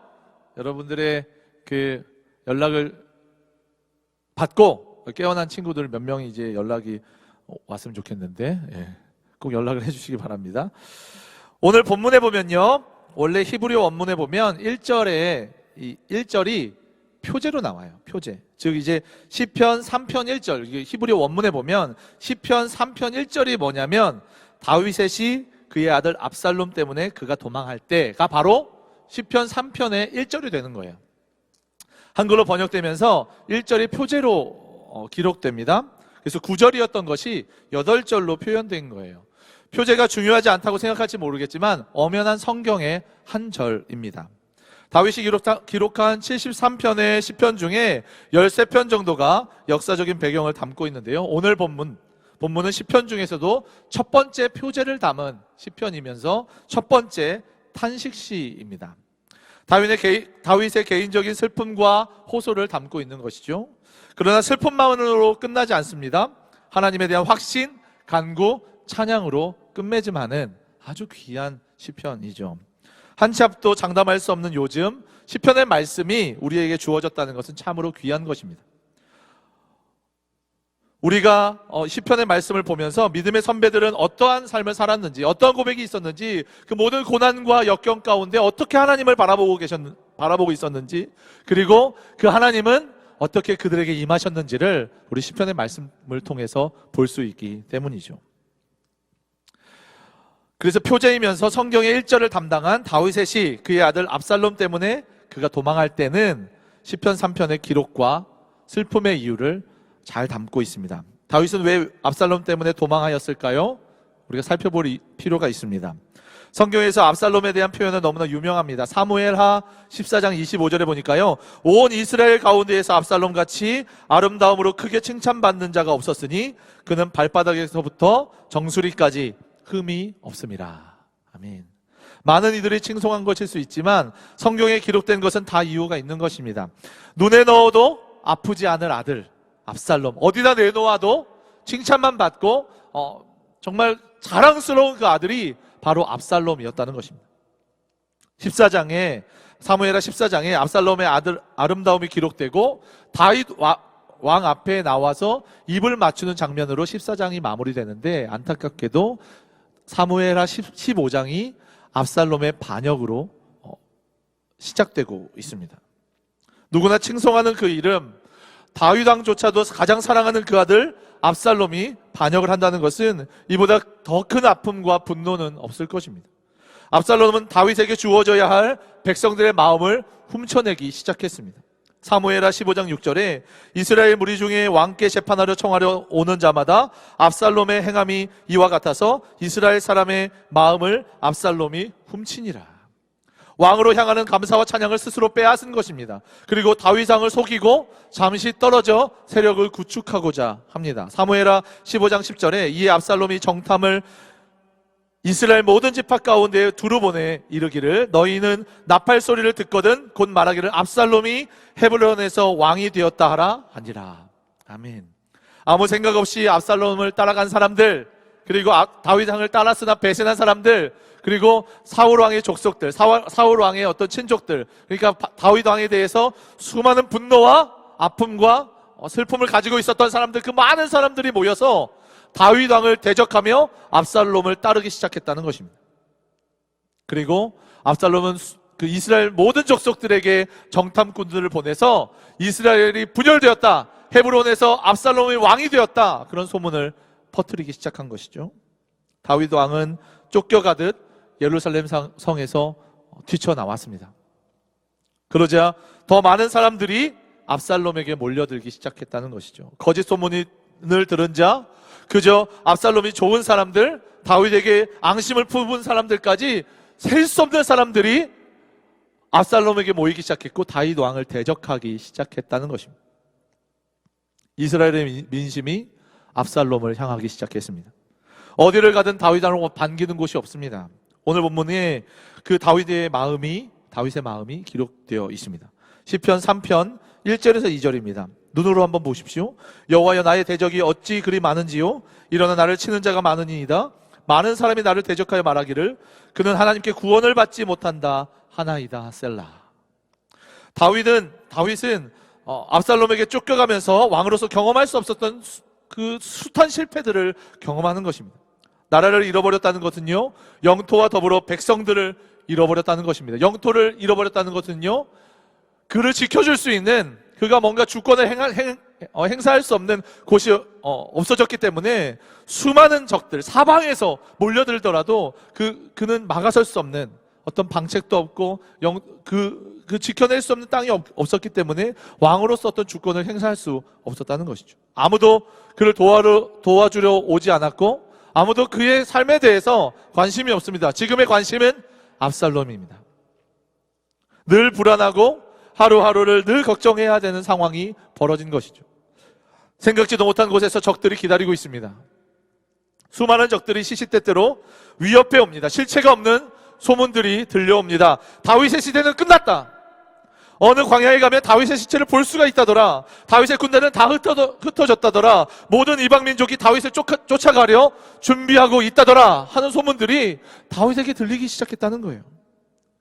여러분들의 그 연락을 받고 깨어난 친구들 몇 명이 이제 연락이 왔으면 좋겠는데, 예, 꼭 연락을 해주시기 바랍니다. 오늘 본문에 보면요, 원래 히브리어 원문에 보면 1절에 이 1절이 표제로 나와요. 표제. 즉 이제 시편 3편 1절, 이게 히브리어 원문에 보면 시편 3편 1절이 뭐냐면 다윗의 시 그의 아들 압살롬 때문에 그가 도망할 때가 바로 시편 3편의 1절이 되는 거예요. 한글로 번역되면서 1절이 표제로 기록됩니다. 그래서 9절이었던 것이 8절로 표현된 거예요. 표제가 중요하지 않다고 생각할지 모르겠지만 엄연한 성경의 한 절입니다. 다윗이 기록한 73편의 시편 중에 13편 정도가 역사적인 배경을 담고 있는데요. 오늘 본문은 시편 중에서도 첫 번째 표제를 담은 시편이면서 첫 번째 탄식시입니다. 다윗의 개인적인 슬픔과 호소를 담고 있는 것이죠. 그러나 슬픔만으로 끝나지 않습니다. 하나님에 대한 확신, 간구, 찬양으로 끝맺음하는 아주 귀한 시편이죠. 한 치 앞도 장담할 수 없는 요즘 시편의 말씀이 우리에게 주어졌다는 것은 참으로 귀한 것입니다. 우리가 시편의 말씀을 보면서 믿음의 선배들은 어떠한 삶을 살았는지, 어떠한 고백이 있었는지, 그 모든 고난과 역경 가운데 어떻게 하나님을 바라보고 있었는지, 그리고 그 하나님은 어떻게 그들에게 임하셨는지를 우리 시편의 말씀을 통해서 볼 수 있기 때문이죠. 그래서 표제이면서 성경의 1절을 담당한 다윗의 시 그의 아들 압살롬 때문에 그가 도망할 때는 시편 3편의 기록과 슬픔의 이유를 잘 담고 있습니다. 다윗은 왜 압살롬 때문에 도망하였을까요? 우리가 살펴볼 필요가 있습니다. 성경에서 압살롬에 대한 표현은 너무나 유명합니다. 사무엘하 14장 25절에 보니까요, 온 이스라엘 가운데에서 압살롬같이 아름다움으로 크게 칭찬받는 자가 없었으니 그는 발바닥에서부터 정수리까지 흠이 없음이라. 아멘. 많은 이들이 칭송한 것일 수 있지만 성경에 기록된 것은 다 이유가 있는 것입니다. 눈에 넣어도 아프지 않을 아들 압살롬, 어디다 내놓아도 칭찬만 받고 정말 자랑스러운 그 아들이 바로 압살롬이었다는 것입니다. 사무엘하 14장에 압살롬의 아들 아름다움이 기록되고 다윗 왕 앞에 나와서 입을 맞추는 장면으로 14장이 마무리되는데, 안타깝게도 사무엘하 15장이 압살롬의 반역으로 시작되고 있습니다. 누구나 칭송하는 그 이름, 다윗 왕조차도 가장 사랑하는 그 아들 압살롬이 반역을 한다는 것은 이보다 더 큰 아픔과 분노는 없을 것입니다. 압살롬은 다윗에게 주어져야 할 백성들의 마음을 훔쳐내기 시작했습니다. 사무엘하 15장 6절에 이스라엘 무리 중에 왕께 재판하려 청하려 오는 자마다 압살롬의 행함이 이와 같아서 이스라엘 사람의 마음을 압살롬이 훔치니라. 왕으로 향하는 감사와 찬양을 스스로 빼앗은 것입니다. 그리고 다윗 왕을 속이고 잠시 떨어져 세력을 구축하고자 합니다. 사무엘하 15장 10절에 이에 압살롬이 정탐을 이스라엘 모든 지파 가운데 두루 보내 이르기를 너희는 나팔 소리를 듣거든 곧 말하기를 압살롬이 헤브론에서 왕이 되었다 하라 하니라. 아멘. 아무 생각 없이 압살롬을 따라간 사람들, 그리고 다윗 왕을 따랐으나 배신한 사람들, 그리고 사울 왕의 족속들, 사울 왕의 어떤 친족들, 그러니까 다윗 왕에 대해서 수많은 분노와 아픔과 슬픔을 가지고 있었던 사람들, 그 많은 사람들이 모여서 다윗 왕을 대적하며 압살롬을 따르기 시작했다는 것입니다. 그리고 압살롬은 그 이스라엘 모든 족속들에게 정탐꾼들을 보내서 이스라엘이 분열되었다, 헤브론에서 압살롬이 왕이 되었다, 그런 소문을 퍼뜨리기 시작한 것이죠. 다윗 왕은 쫓겨가듯 예루살렘 성에서 뛰쳐나왔습니다. 그러자 더 많은 사람들이 압살롬에게 몰려들기 시작했다는 것이죠. 거짓 소문이 소문을 들은 자, 그저 압살롬이 좋은 사람들, 다윗에게 앙심을 품은 사람들까지 셀 수 없는 사람들이 압살롬에게 모이기 시작했고 다윗 왕을 대적하기 시작했다는 것입니다. 이스라엘의 민심이 압살롬을 향하기 시작했습니다. 어디를 가든 다윗 왕을 반기는 곳이 없습니다. 오늘 본문에 그 다윗의 마음이 기록되어 있습니다. 시편 3편 1절에서 2절입니다. 눈으로 한번 보십시오. 여호와여, 나의 대적이 어찌 그리 많은지요. 일어나 나를 치는 자가 많으니이다. 많은 사람이 나를 대적하여 말하기를 그는 하나님께 구원을 받지 못한다 하나이다. 셀라. 다윗은 압살롬에게 쫓겨가면서 왕으로서 경험할 수 없었던 그 숱한 실패들을 경험하는 것입니다. 나라를 잃어버렸다는 것은요, 영토와 더불어 백성들을 잃어버렸다는 것입니다. 영토를 잃어버렸다는 것은요, 그를 지켜줄 수 있는, 그가 뭔가 주권을 행사할 수 없는 곳이 없어졌기 때문에 수많은 적들, 사방에서 몰려들더라도 그는 막아설 수 없는 어떤 방책도 없고 그 지켜낼 수 없는 땅이 없었기 때문에 왕으로서 어떤 주권을 행사할 수 없었다는 것이죠. 아무도 그를 도와주려 오지 않았고 아무도 그의 삶에 대해서 관심이 없습니다. 지금의 관심은 압살롬입니다. 늘 불안하고 하루하루를 늘 걱정해야 되는 상황이 벌어진 것이죠. 생각지도 못한 곳에서 적들이 기다리고 있습니다. 수많은 적들이 시시때때로 위협해 옵니다. 실체가 없는 소문들이 들려옵니다. 다윗의 시대는 끝났다. 어느 광야에 가면 다윗의 시체를 볼 수가 있다더라. 다윗의 군대는 다 흩어졌다더라. 모든 이방 민족이 다윗을 쫓아가려 준비하고 있다더라 하는 소문들이 다윗에게 들리기 시작했다는 거예요.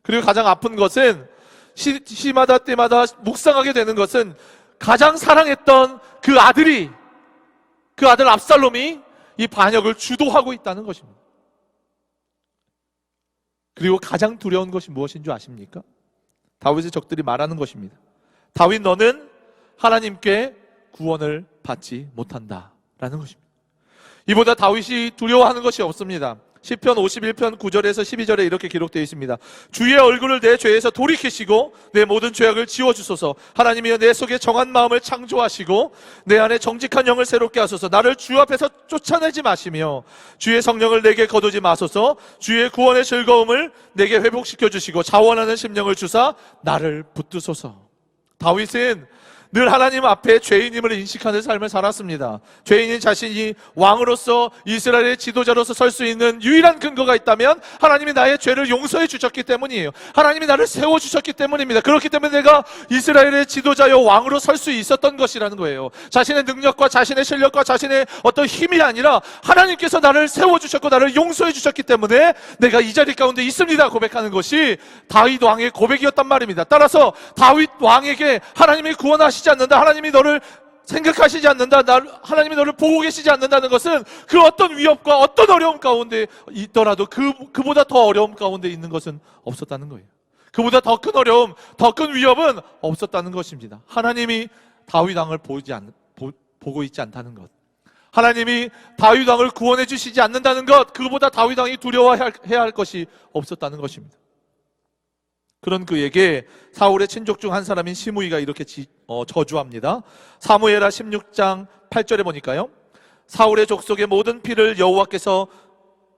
그리고 가장 아픈 것은 시마다 때마다 묵상하게 되는 것은 가장 사랑했던 그 아들 압살롬이 이 반역을 주도하고 있다는 것입니다. 그리고 가장 두려운 것이 무엇인 줄 아십니까? 다윗의 적들이 말하는 것입니다. 다윗, 너는 하나님께 구원을 받지 못한다 라는 것입니다. 이보다 다윗이 두려워하는 것이 없습니다. 시편 51편 9절에서 12절에 이렇게 기록되어 있습니다. 주의 얼굴을 내 죄에서 돌이키시고 내 모든 죄악을 지워주소서. 하나님이여, 내 속에 정한 마음을 창조하시고 내 안에 정직한 영을 새롭게 하소서. 나를 주 앞에서 쫓아내지 마시며 주의 성령을 내게 거두지 마소서. 주의 구원의 즐거움을 내게 회복시켜 주시고 자원하는 심령을 주사 나를 붙드소서. 다윗은 늘 하나님 앞에 죄인임을 인식하는 삶을 살았습니다. 죄인인 자신이 왕으로서 이스라엘의 지도자로서 설 수 있는 유일한 근거가 있다면 하나님이 나의 죄를 용서해 주셨기 때문이에요. 하나님이 나를 세워주셨기 때문입니다. 그렇기 때문에 내가 이스라엘의 지도자여 왕으로 설 수 있었던 것이라는 거예요. 자신의 능력과 자신의 실력과 자신의 어떤 힘이 아니라 하나님께서 나를 세워주셨고 나를 용서해 주셨기 때문에 내가 이 자리 가운데 있습니다 고백하는 것이 다윗 왕의 고백이었단 말입니다. 따라서 다윗 왕에게 하나님이 구원하시지 않는다, 하나님이 너를 생각하시지 않는다, 하나님이 너를 보고 계시지 않는다는 것은 그 어떤 위협과 어떤 어려움 가운데 있더라도 그보다 더 어려움 가운데 있는 것은 없었다는 거예요. 그보다 더 큰 어려움, 더 큰 위협은 없었다는 것입니다. 하나님이 다윗 왕을 보고 있지 않다는 것, 하나님이 다윗 왕을 구원해 주시지 않는다는 것, 그보다 다윗 왕이 두려워해야 할 것이 없었다는 것입니다. 그런 그에게 사울의 친족 중 한 사람인 시므이가 이렇게 저주합니다. 사무엘하 16장 8절에 보니까요, 사울의 족속의 모든 피를 여호와께서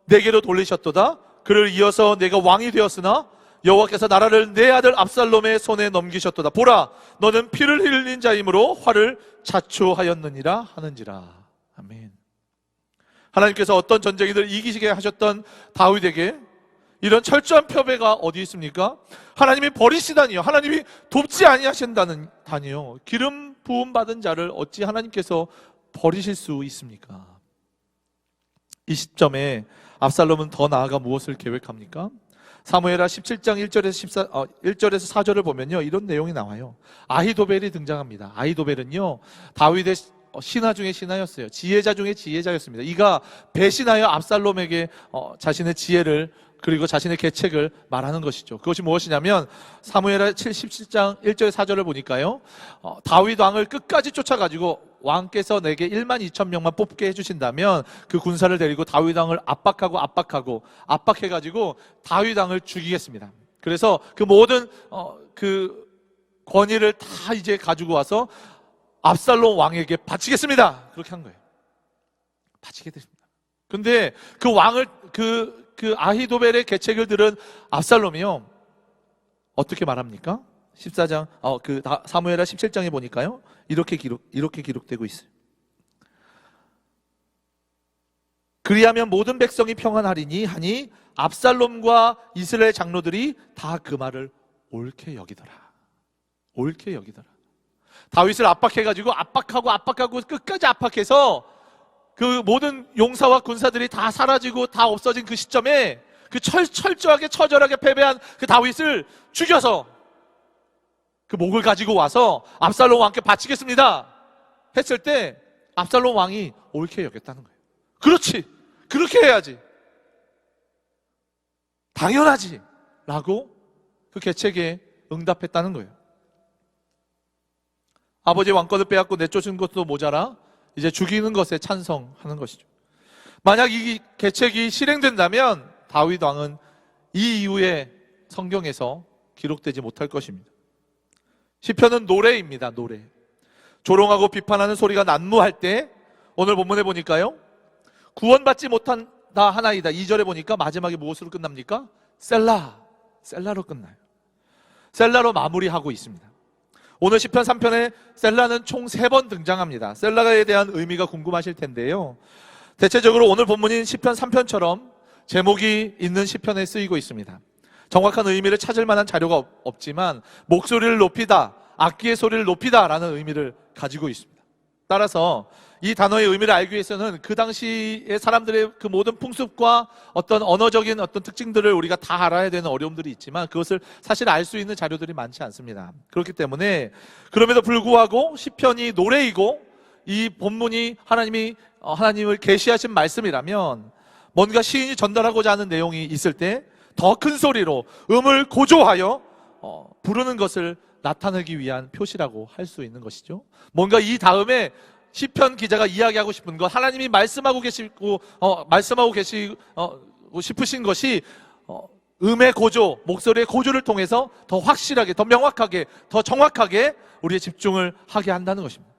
내게로 돌리셨도다. 그를 이어서 내가 왕이 되었으나 여호와께서 나라를 내 아들 압살롬의 손에 넘기셨도다. 보라, 너는 피를 흘린 자이므로 화를 자초하였느니라 하는지라. 아멘. 하나님께서 어떤 전쟁이들 이기시게 하셨던 다윗에게 이런 철저한 표배가 어디 있습니까? 하나님이 버리시다니요, 하나님이 돕지 아니하신다니요, 기름 부음 받은 자를 어찌 하나님께서 버리실 수 있습니까? 이 시점에 압살롬은 더 나아가 무엇을 계획합니까? 사무엘하 17장 1절에서 4절을 보면요, 이런 내용이 나와요. 아히도벨이 등장합니다. 아히도벨은요, 다윗의 신하 중에 신하였어요. 지혜자 중에 지혜자였습니다. 이가 배신하여 압살롬에게 자신의 지혜를 그리고 자신의 계책을 말하는 것이죠. 그것이 무엇이냐면 사무엘하 77장 1절 4절을 보니까요, 다윗 왕을 끝까지 쫓아가지고 왕께서 내게 1만 2천 명만 뽑게 해주신다면 그 군사를 데리고 다윗 왕을 압박해가지고 다윗 왕을 죽이겠습니다. 그래서 그 모든 그 권위를 다 이제 가지고 와서 압살롬 왕에게 바치겠습니다. 그렇게 한 거예요. 바치게 됐습니다. 근데 그 왕을 그 아히도벨의 계책을 들은 압살롬이요 어떻게 말합니까? 14장 사무엘하 17장에 보니까요 이렇게 기록되고 있어요. 그리하면 모든 백성이 평안하리니 하니 압살롬과 이스라엘 장로들이 다 그 말을 옳게 여기더라. 옳게 여기더라. 다윗을 압박해가지고 압박하고 끝까지 압박해서 그 모든 용사와 군사들이 다 사라지고 다 없어진 그 시점에 그 철저하게 처절하게 패배한 그 다윗을 죽여서 그 목을 가지고 와서 압살롬 왕께 바치겠습니다 했을 때 압살롬 왕이 옳게 여겼다는 거예요. 그렇지, 그렇게 해야지, 당연하지 라고 그 계책에 응답했다는 거예요. 아버지의 왕권을 빼앗고 내쫓은 것도 모자라 이제 죽이는 것에 찬성하는 것이죠. 만약 이 계책이 실행된다면 다윗 왕은 이 이후에 성경에서 기록되지 못할 것입니다. 시편은 노래입니다. 노래. 조롱하고 비판하는 소리가 난무할 때 오늘 본문에 보니까요 구원받지 못한다 하나이다. 2절에 보니까 마지막에 무엇으로 끝납니까? 셀라로 끝나요. 셀라로 마무리하고 있습니다. 오늘 시편 3편에 셀라는 총 3번 등장합니다. 셀라에 대한 의미가 궁금하실 텐데요. 대체적으로 오늘 본문인 시편 3편처럼 제목이 있는 시편에 쓰이고 있습니다. 정확한 의미를 찾을 만한 자료가 없지만 목소리를 높이다, 악기의 소리를 높이다 라는 의미를 가지고 있습니다. 따라서 이 단어의 의미를 알기 위해서는 그 당시의 사람들의 그 모든 풍습과 어떤 언어적인 어떤 특징들을 우리가 다 알아야 되는 어려움들이 있지만 그것을 사실 알 수 있는 자료들이 많지 않습니다. 그렇기 때문에 그럼에도 불구하고 시편이 노래이고 이 본문이 하나님을 계시하신 말씀이라면 뭔가 시인이 전달하고자 하는 내용이 있을 때 더 큰 소리로 음을 고조하여 부르는 것을 나타내기 위한 표시라고 할 수 있는 것이죠. 뭔가 이 다음에 시편 기자가 이야기하고 싶은 것, 하나님이 말씀하고 계시고 싶으신 것이 음의 고조, 목소리의 고조를 통해서 더 확실하게, 더 명확하게, 더 정확하게 우리의 집중을 하게 한다는 것입니다.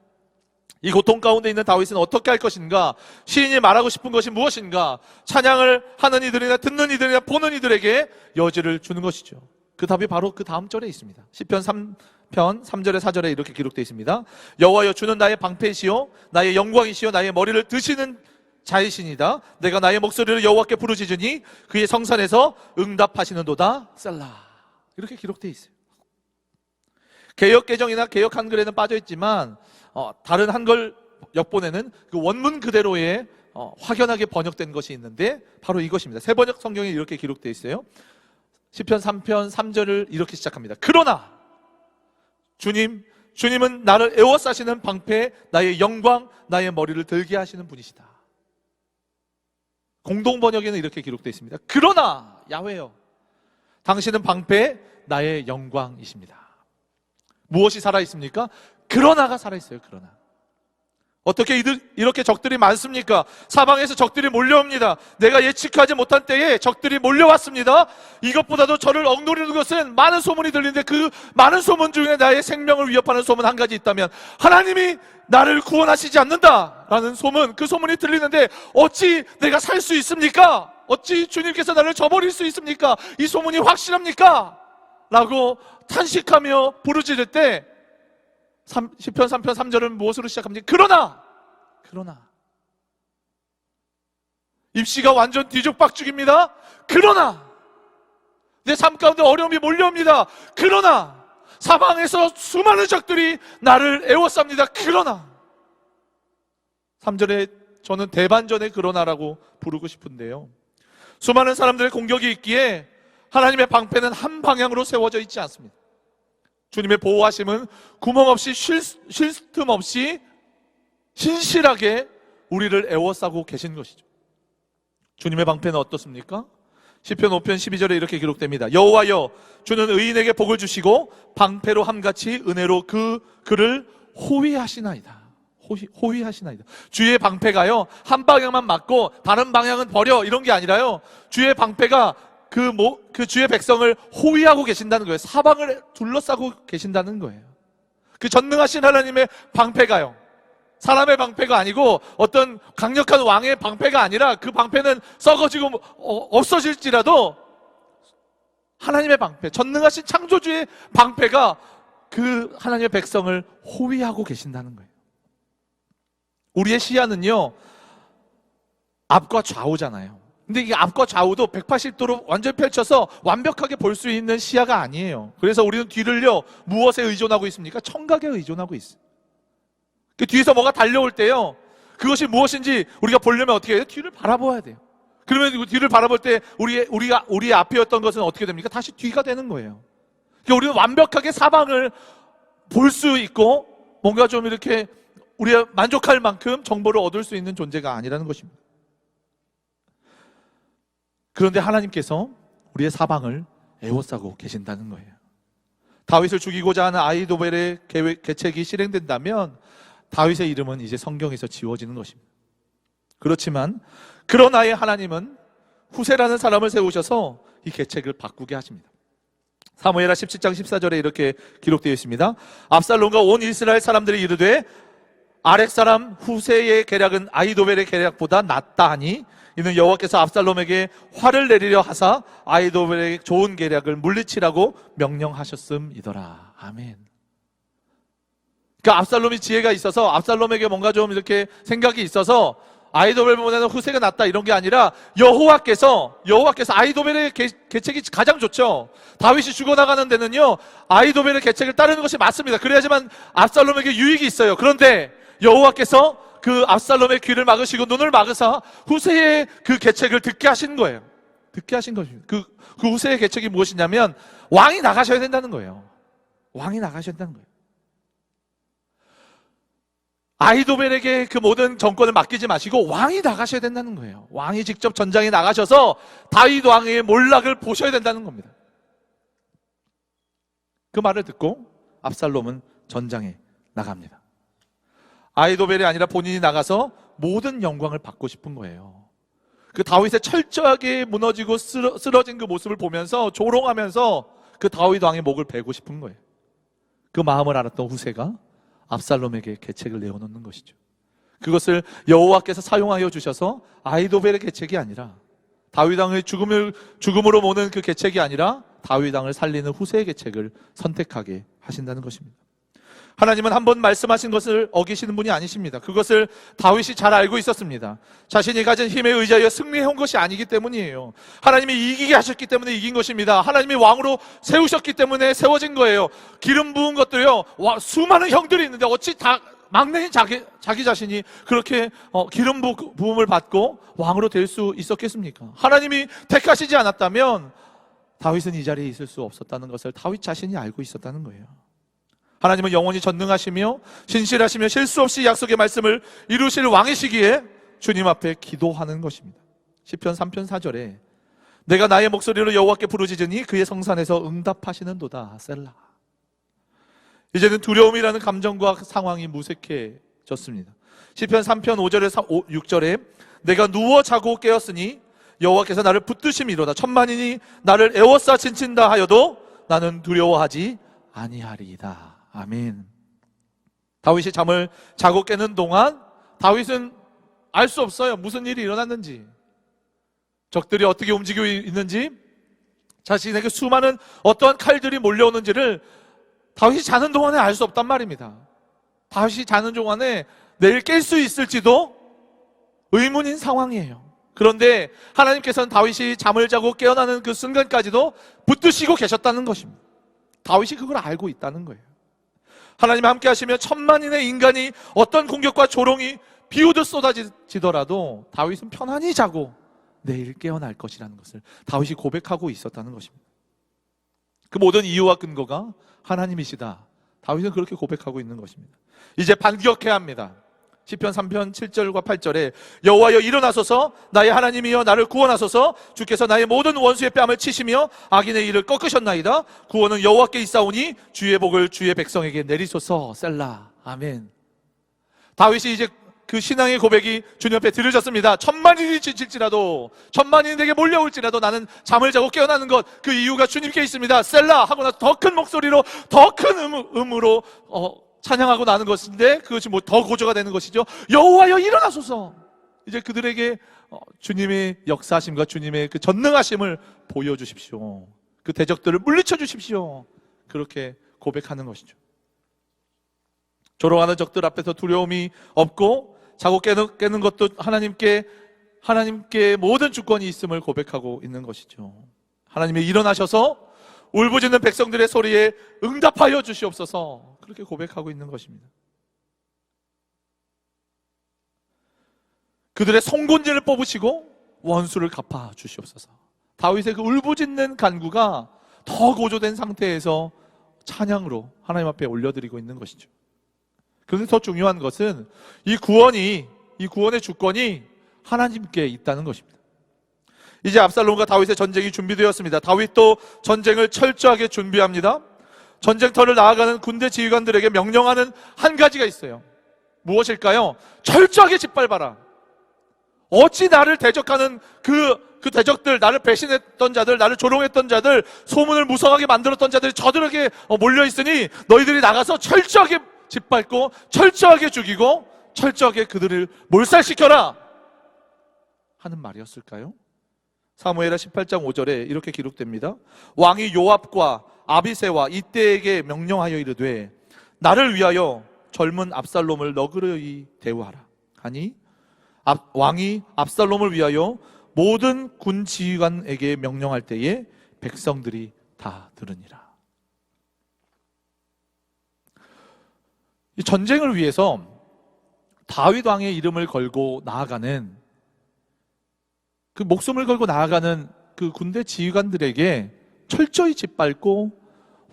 이 고통 가운데 있는 다윗은 어떻게 할 것인가? 시인이 말하고 싶은 것이 무엇인가? 찬양을 하는 이들이나 듣는 이들이나 보는 이들에게 여지를 주는 것이죠. 그 답이 바로 그 다음 절에 있습니다. 시편 3편 3절에 4절에 이렇게 기록되어 있습니다. 여호와여, 주는 나의 방패이시요 나의 영광이시요 나의 머리를 드시는 자이시니다. 내가 나의 목소리를 여호와께 부르짖으니 그의 성산에서 응답하시는도다. 셀라. 이렇게 기록되어 있어요. 개역 개정이나 개역 한글에는 빠져 있지만 다른 한글 역본에는 그 원문 그대로의 확연하게 번역된 것이 있는데 바로 이것입니다. 새 번역 성경에 이렇게 기록되어 있어요. 시편 3편 3절을 이렇게 시작합니다. 그러나 주님은 나를 에워싸시는 방패, 나의 영광, 나의 머리를 들게 하시는 분이시다. 공동 번역에는 이렇게 기록되어 있습니다. 그러나 야훼여, 당신은 방패, 나의 영광이십니다. 무엇이 살아있습니까? 그러나가 살아있어요. 그러나. 어떻게 이렇게 적들이 많습니까? 사방에서 적들이 몰려옵니다. 내가 예측하지 못한 때에 적들이 몰려왔습니다. 이것보다도 저를 억누르는 것은 많은 소문이 들리는데 그 많은 소문 중에 나의 생명을 위협하는 소문 한 가지 있다면 하나님이 나를 구원하시지 않는다라는 소문, 그 소문이 들리는데 어찌 내가 살 수 있습니까? 어찌 주님께서 나를 저버릴 수 있습니까? 이 소문이 확실합니까? 라고 탄식하며 부르짖을 때 시편 3편 3절은 무엇으로 시작합니까? 그러나 입시가 완전 뒤죽박죽입니다. 그러나 내 삶 가운데 어려움이 몰려옵니다. 그러나 사방에서 수많은 적들이 나를 애워쌉니다. 그러나 3절에 저는 대반전의 그러나라고 부르고 싶은데요, 수많은 사람들의 공격이 있기에 하나님의 방패는 한 방향으로 세워져 있지 않습니다. 주님의 보호하심은 구멍 없이 쉴 틈 없이 신실하게 우리를 애워싸고 계신 것이죠. 주님의 방패는 어떻습니까? 시편 5편 12절에 이렇게 기록됩니다. 여호와여, 주는 의인에게 복을 주시고 방패로 함같이 은혜로 그를 호위하시나이다. 호위하시나이다. 주의 방패가요, 한 방향만 맞고 다른 방향은 버려, 이런 게 아니라요, 주의 방패가 그 주의 백성을 호위하고 계신다는 거예요. 사방을 둘러싸고 계신다는 거예요. 그 전능하신 하나님의 방패가요, 사람의 방패가 아니고 어떤 강력한 왕의 방패가 아니라 그 방패는 썩어지고 없어질지라도 하나님의 방패, 전능하신 창조주의 방패가 그 하나님의 백성을 호위하고 계신다는 거예요. 우리의 시야는요, 앞과 좌우잖아요. 근데 이게 앞과 좌우도 180도로 완전히 펼쳐서 완벽하게 볼 수 있는 시야가 아니에요. 그래서 우리는 뒤를요, 무엇에 의존하고 있습니까? 청각에 의존하고 있어요. 그 뒤에서 뭐가 달려올 때요, 그것이 무엇인지 우리가 보려면 어떻게 해요? 뒤를 바라봐야 돼요. 그러면 그 뒤를 바라볼 때 우리의 앞이었던 것은 어떻게 됩니까? 다시 뒤가 되는 거예요. 그러니까 우리는 완벽하게 사방을 볼 수 있고 뭔가 좀 이렇게 우리가 만족할 만큼 정보를 얻을 수 있는 존재가 아니라는 것입니다. 그런데 하나님께서 우리의 사방을 에워싸고 계신다는 거예요. 다윗을 죽이고자 하는 아히도벨의 계책이 실행된다면 다윗의 이름은 이제 성경에서 지워지는 것입니다. 그렇지만 그러나의 하나님은 후세라는 사람을 세우셔서 이 계책을 바꾸게 하십니다. 사무엘하 17장 14절에 이렇게 기록되어 있습니다. 압살롬과 온 이스라엘 사람들이 이르되 아렉 사람 후세의 계략은 아히도벨의 계략보다 낫다 하니 이는 여호와께서 압살롬에게 화를 내리려 하사 아히도벨의 좋은 계략을 물리치라고 명령하셨음이더라. 아멘. 그러니까 압살롬이 지혜가 있어서 압살롬에게 뭔가 좀 이렇게 생각이 있어서 아히도벨보다는 후세가 낫다 이런 게 아니라 여호와께서 아히도벨의 계책이 가장 좋죠. 다윗이 죽어나가는 데는요, 아히도벨의 계책을 따르는 것이 맞습니다. 그래야지만 압살롬에게 유익이 있어요. 그런데 여호와께서 그 압살롬의 귀를 막으시고 눈을 막으사 후세의 그 계책을 듣게 하신 거예요. 듣게 하신 것입니다. 그 후세의 계책이 무엇이냐면 왕이 나가셔야 된다는 거예요. 왕이 나가셔야 된다는 거예요. 아히도벨에게 그 모든 정권을 맡기지 마시고 왕이 나가셔야 된다는 거예요. 왕이 직접 전장에 나가셔서 다윗 왕의 몰락을 보셔야 된다는 겁니다. 그 말을 듣고 압살롬은 전장에 나갑니다. 아히도벨이 아니라 본인이 나가서 모든 영광을 받고 싶은 거예요. 그 다윗의 철저하게 무너지고 쓰러진 그 모습을 보면서 조롱하면서 그 다윗 왕의 목을 베고 싶은 거예요. 그 마음을 알았던 후세가 압살롬에게 계책을 내어놓는 것이죠. 그것을 여호와께서 사용하여 주셔서 아히도벨의 계책이 아니라 다윗 왕의 죽음으로 모는 그 계책이 아니라 다윗 왕을 살리는 후세의 계책을 선택하게 하신다는 것입니다. 하나님은 한 번 말씀하신 것을 어기시는 분이 아니십니다. 그것을 다윗이 잘 알고 있었습니다. 자신이 가진 힘에 의지하여 승리해온 것이 아니기 때문이에요. 하나님이 이기게 하셨기 때문에 이긴 것입니다. 하나님이 왕으로 세우셨기 때문에 세워진 거예요. 기름 부은 것도요, 수많은 형들이 있는데 어찌 다 막내인 자기 자신이 그렇게 기름 부음을 받고 왕으로 될 수 있었겠습니까? 하나님이 택하시지 않았다면 다윗은 이 자리에 있을 수 없었다는 것을 다윗 자신이 알고 있었다는 거예요. 하나님은 영원히 전능하시며 신실하시며 실수 없이 약속의 말씀을 이루실 왕이시기에 주님 앞에 기도하는 것입니다. 시편 3편 4절에 내가 나의 목소리로 여호와께 부르짖으니 그의 성산에서 응답하시는도다. 셀라. 이제는 두려움이라는 감정과 상황이 무색해졌습니다. 시편 3편 5절에서 6절에 내가 누워 자고 깨었으니 여호와께서 나를 붙드심이로다. 천만인이 나를 에워싸 친친다 하여도 나는 두려워하지 아니하리이다. 아멘. 다윗이 잠을 자고 깨는 동안 다윗은 알 수 없어요. 무슨 일이 일어났는지, 적들이 어떻게 움직이고 있는지, 자신에게 수많은 어떠한 칼들이 몰려오는지를 다윗이 자는 동안에 알 수 없단 말입니다. 다윗이 자는 동안에 내일 깰 수 있을지도 의문인 상황이에요. 그런데 하나님께서는 다윗이 잠을 자고 깨어나는 그 순간까지도 붙드시고 계셨다는 것입니다. 다윗이 그걸 알고 있다는 거예요. 하나님 함께 하시며 천만인의 인간이 어떤 공격과 조롱이 비오듯 쏟아지더라도 다윗은 편안히 자고 내일 깨어날 것이라는 것을 다윗이 고백하고 있었다는 것입니다. 그 모든 이유와 근거가 하나님이시다. 다윗은 그렇게 고백하고 있는 것입니다. 이제 반격해야 합니다. 시편 3편 7절과 8절에 여호와여 일어나소서, 나의 하나님이여 나를 구원하소서. 주께서 나의 모든 원수의 뺨을 치시며 악인의 일을 꺾으셨나이다. 구원은 여호와께 있사오니 주의 복을 주의 백성에게 내리소서. 셀라. 아멘. 다윗이 이제 그 신앙의 고백이 주님 앞에 들으셨습니다. 천만인이 지칠지라도, 천만인이 내게 몰려올지라도 나는 잠을 자고 깨어나는 것, 그 이유가 주님께 있습니다. 셀라 하고 나서 더 큰 목소리로, 더 큰 음으로 찬양하고 나는 것인데 그것이 뭐 더 고조가 되는 것이죠. 여호와여 일어나소서. 이제 그들에게 주님의 역사하심과 주님의 그 전능하심을 보여주십시오. 그 대적들을 물리쳐 주십시오. 그렇게 고백하는 것이죠. 조롱하는 적들 앞에서 두려움이 없고 자고 깨는 것도 하나님께 모든 주권이 있음을 고백하고 있는 것이죠. 하나님이 일어나셔서 울부짖는 백성들의 소리에 응답하여 주시옵소서. 그렇게 고백하고 있는 것입니다. 그들의 송곳니를 뽑으시고 원수를 갚아 주시옵소서. 다윗의 그 울부짖는 간구가 더 고조된 상태에서 찬양으로 하나님 앞에 올려드리고 있는 것이죠. 그런데 더 중요한 것은 이 구원의 주권이 하나님께 있다는 것입니다. 이제 압살롬과 다윗의 전쟁이 준비되었습니다. 다윗도 전쟁을 철저하게 준비합니다. 전쟁터를 나아가는 군대 지휘관들에게 명령하는 한 가지가 있어요. 무엇일까요? 철저하게 짓밟아라. 어찌 나를 대적하는 그 대적들, 나를 배신했던 자들, 나를 조롱했던 자들, 소문을 무성하게 만들었던 자들이 저들에게 몰려있으니 너희들이 나가서 철저하게 짓밟고 철저하게 죽이고 철저하게 그들을 몰살시켜라 하는 말이었을까요? 사무엘하 18장 5절에 이렇게 기록됩니다. 왕이 요압과 아비새와 이때에게 명령하여 이르되 나를 위하여 젊은 압살롬을 너그러이 대우하라 하니 왕이 압살롬을 위하여 모든 군 지휘관에게 명령할 때에 백성들이 다 들으니라. 이 전쟁을 위해서 다윗 왕의 이름을 걸고 나아가는 그 목숨을 걸고 나아가는 그 군대 지휘관들에게 철저히 짓밟고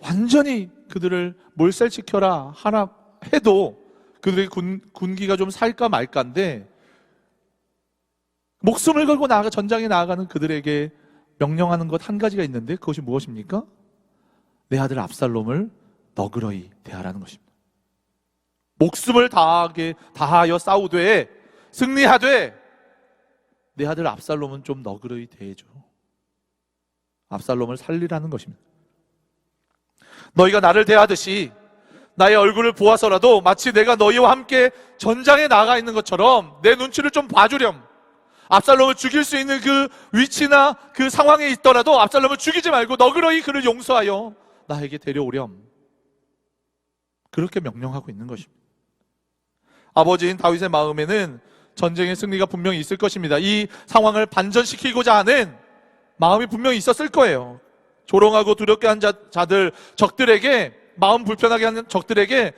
완전히 그들을 몰살시켜라 하나 해도 그들의 군기가 좀 살까 말까인데 목숨을 걸고 전장에 나아가는 그들에게 명령하는 것 한 가지가 있는데 그것이 무엇입니까? 내 아들 압살롬을 너그러이 대하라는 것입니다. 목숨을 다하여 싸우되 승리하되 내 아들 압살롬은 좀 너그러이 대해줘. 압살롬을 살리라는 것입니다. 너희가 나를 대하듯이 나의 얼굴을 보아서라도 마치 내가 너희와 함께 전장에 나가 있는 것처럼 내 눈치를 좀 봐주렴. 압살롬을 죽일 수 있는 그 위치나 그 상황에 있더라도 압살롬을 죽이지 말고 너그러이 그를 용서하여 나에게 데려오렴. 그렇게 명령하고 있는 것입니다. 아버지인 다윗의 마음에는 전쟁의 승리가 분명히 있을 것입니다. 이 상황을 반전시키고자 하는 마음이 분명히 있었을 거예요. 조롱하고 두렵게 한 자들, 적들에게, 마음 불편하게 하는 적들에게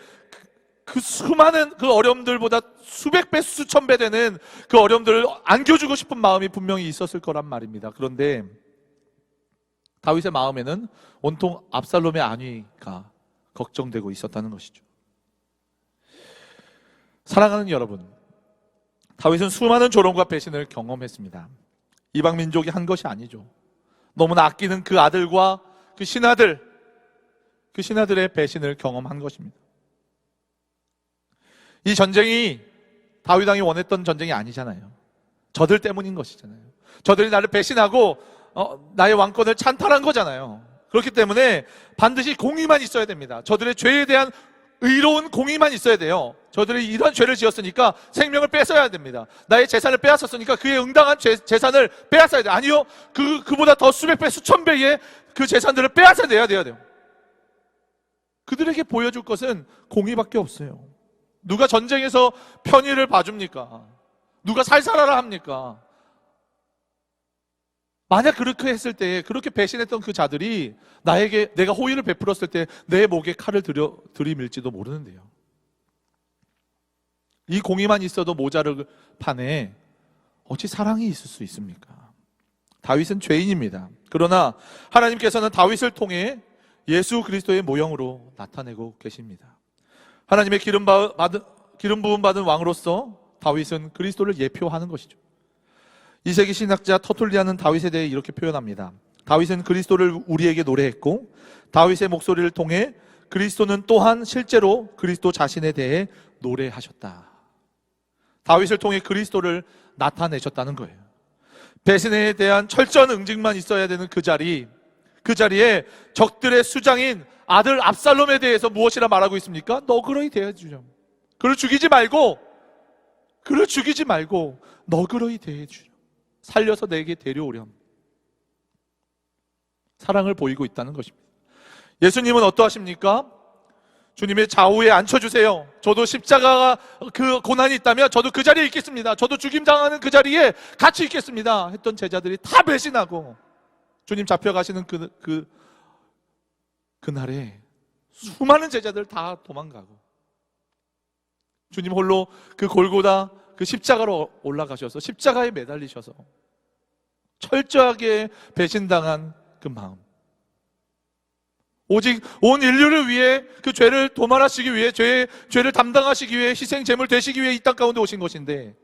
그 수많은 그 어려움들보다 수백 배, 수천 배 되는 그 어려움들을 안겨주고 싶은 마음이 분명히 있었을 거란 말입니다. 그런데 다윗의 마음에는 온통 압살롬의 안위가 걱정되고 있었다는 것이죠. 사랑하는 여러분, 다윗은 수많은 조롱과 배신을 경험했습니다. 이방 민족이 한 것이 아니죠. 너무나 아끼는 그 아들과 그 신하들의 배신을 경험한 것입니다. 이 전쟁이 다윗 왕이 원했던 전쟁이 아니잖아요. 저들 때문인 것이잖아요. 저들이 나를 배신하고 나의 왕권을 찬탈한 거잖아요. 그렇기 때문에 반드시 공의만 있어야 됩니다. 저들의 죄에 대한 의로운 공의만 있어야 돼요. 저들이 이런 죄를 지었으니까 생명을 뺏어야 됩니다. 나의 재산을 빼앗았으니까 그에 응당한 재산을 빼앗아야 돼요. 아니요, 그보다 더 수백 배, 수천 배의 그 재산들을 빼앗아 내야 돼요. 그들에게 보여줄 것은 공의밖에 없어요. 누가 전쟁에서 편의를 봐줍니까? 누가 살살하라 합니까? 만약 그렇게 했을 때, 그렇게 배신했던 그 자들이 내가 호의를 베풀었을 때 내 목에 칼을 들이밀지도 모르는데요. 이 공의만 있어도 모자를 판에 어찌 사랑이 있을 수 있습니까? 다윗은 죄인입니다. 그러나 하나님께서는 다윗을 통해 예수 그리스도의 모형으로 나타내고 계십니다. 하나님의 기름 부음 받은 왕으로서 다윗은 그리스도를 예표하는 것이죠. 2세기 신학자 터툴리아는 다윗에 대해 이렇게 표현합니다. 다윗은 그리스도를 우리에게 노래했고 다윗의 목소리를 통해 그리스도는 또한 실제로 그리스도 자신에 대해 노래하셨다. 다윗을 통해 그리스도를 나타내셨다는 거예요. 배신에 대한 철저한 응징만 있어야 되는 그 자리에 적들의 수장인 아들 압살롬에 대해서 무엇이라 말하고 있습니까? 너그러이 대해주렴. 그를 죽이지 말고 너그러이 대해주렴. 살려서 내게 데려오렴. 사랑을 보이고 있다는 것입니다. 예수님은 어떠하십니까? 주님의 좌우에 앉혀주세요. 저도 십자가가 그 고난이 있다면 저도 그 자리에 있겠습니다. 저도 죽임당하는 그 자리에 같이 있겠습니다. 했던 제자들이 다 배신하고 주님 잡혀가시는 그날에 수많은 제자들 다 도망가고 주님 홀로 그 골고다 그 십자가로 올라가셔서 십자가에 매달리셔서 철저하게 배신당한 그 마음, 오직 온 인류를 위해 그 죄를 도말하시기 위해 죄를 담당하시기 위해 희생 제물 되시기 위해 이 땅 가운데 오신 것인데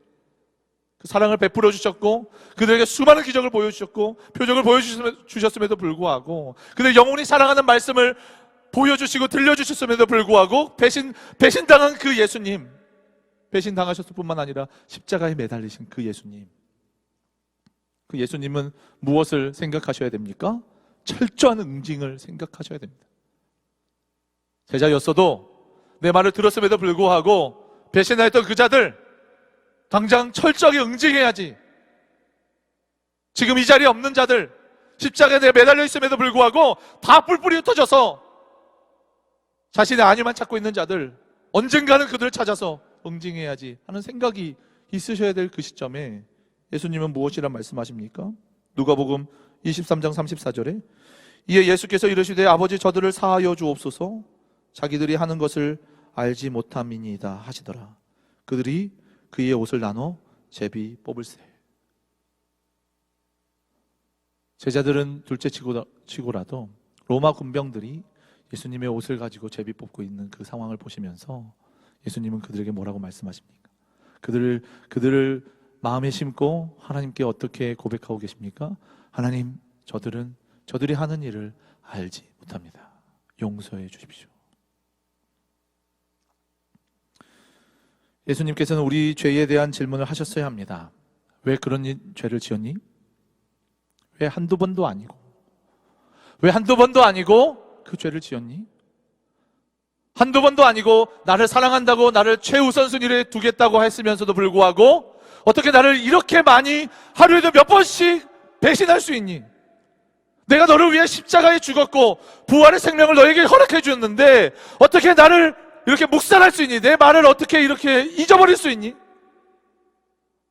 그 사랑을 베풀어 주셨고 그들에게 수많은 기적을 보여주셨고 표적을 보여주셨음에도 불구하고 그들 영원히 사랑하는 말씀을 보여주시고 들려주셨음에도 불구하고 배신당한 그 예수님, 배신당하셨을 뿐만 아니라 십자가에 매달리신 그 예수님, 그 예수님은 무엇을 생각하셔야 됩니까? 철저한 응징을 생각하셔야 됩니다. 제자였어도 내 말을 들었음에도 불구하고 배신하였던 그 자들 당장 철저하게 응징해야지. 지금 이 자리에 없는 자들, 십자가에 매달려 있음에도 불구하고 다 뿔뿔이 흩어져서 자신의 안위만 찾고 있는 자들, 언젠가는 그들을 찾아서 응징해야지 하는 생각이 있으셔야 될 그 시점에 예수님은 무엇이라 말씀하십니까? 누가복음 23장 34절에 이에 예수께서 이르시되 아버지 저들을 사하여 주옵소서 자기들이 하는 것을 알지 못함이니이다 하시더라. 그들이 그의 옷을 나눠 제비 뽑을세. 제자들은 둘째치고라도 로마 군병들이 예수님의 옷을 가지고 제비 뽑고 있는 그 상황을 보시면서 예수님은 그들에게 뭐라고 말씀하십니까? 그들을 마음에 심고 하나님께 어떻게 고백하고 계십니까? 하나님, 저들이 하는 일을 알지 못합니다. 용서해 주십시오. 예수님께서는 우리 죄에 대한 질문을 하셨어야 합니다. 왜 그런 죄를 지었니? 왜 한두 번도 아니고 그 죄를 지었니? 한두 번도 아니고 나를 사랑한다고 나를 최우선순위에 두겠다고 했으면서도 불구하고 어떻게 나를 이렇게 많이 하루에도 몇 번씩 배신할 수 있니? 내가 너를 위해 십자가에 죽었고 부활의 생명을 너에게 허락해 주었는데 어떻게 나를 이렇게 묵살할 수 있니? 내 말을 어떻게 이렇게 잊어버릴 수 있니?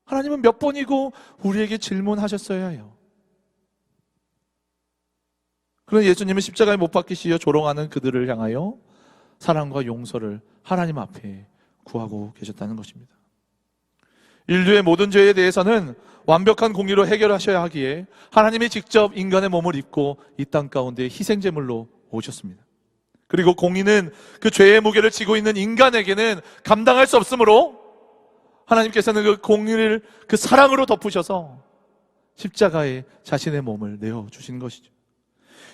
하나님은 몇 번이고 우리에게 질문하셨어야 해요. 그런데 예수님은 십자가에 못 박히시어 조롱하는 그들을 향하여 사랑과 용서를 하나님 앞에 구하고 계셨다는 것입니다. 인류의 모든 죄에 대해서는 완벽한 공의로 해결하셔야 하기에 하나님이 직접 인간의 몸을 입고 이 땅 가운데 희생제물로 오셨습니다. 그리고 공의는 그 죄의 무게를 지고 있는 인간에게는 감당할 수 없으므로 하나님께서는 그 공의를 그 사랑으로 덮으셔서 십자가에 자신의 몸을 내어주신 것이죠.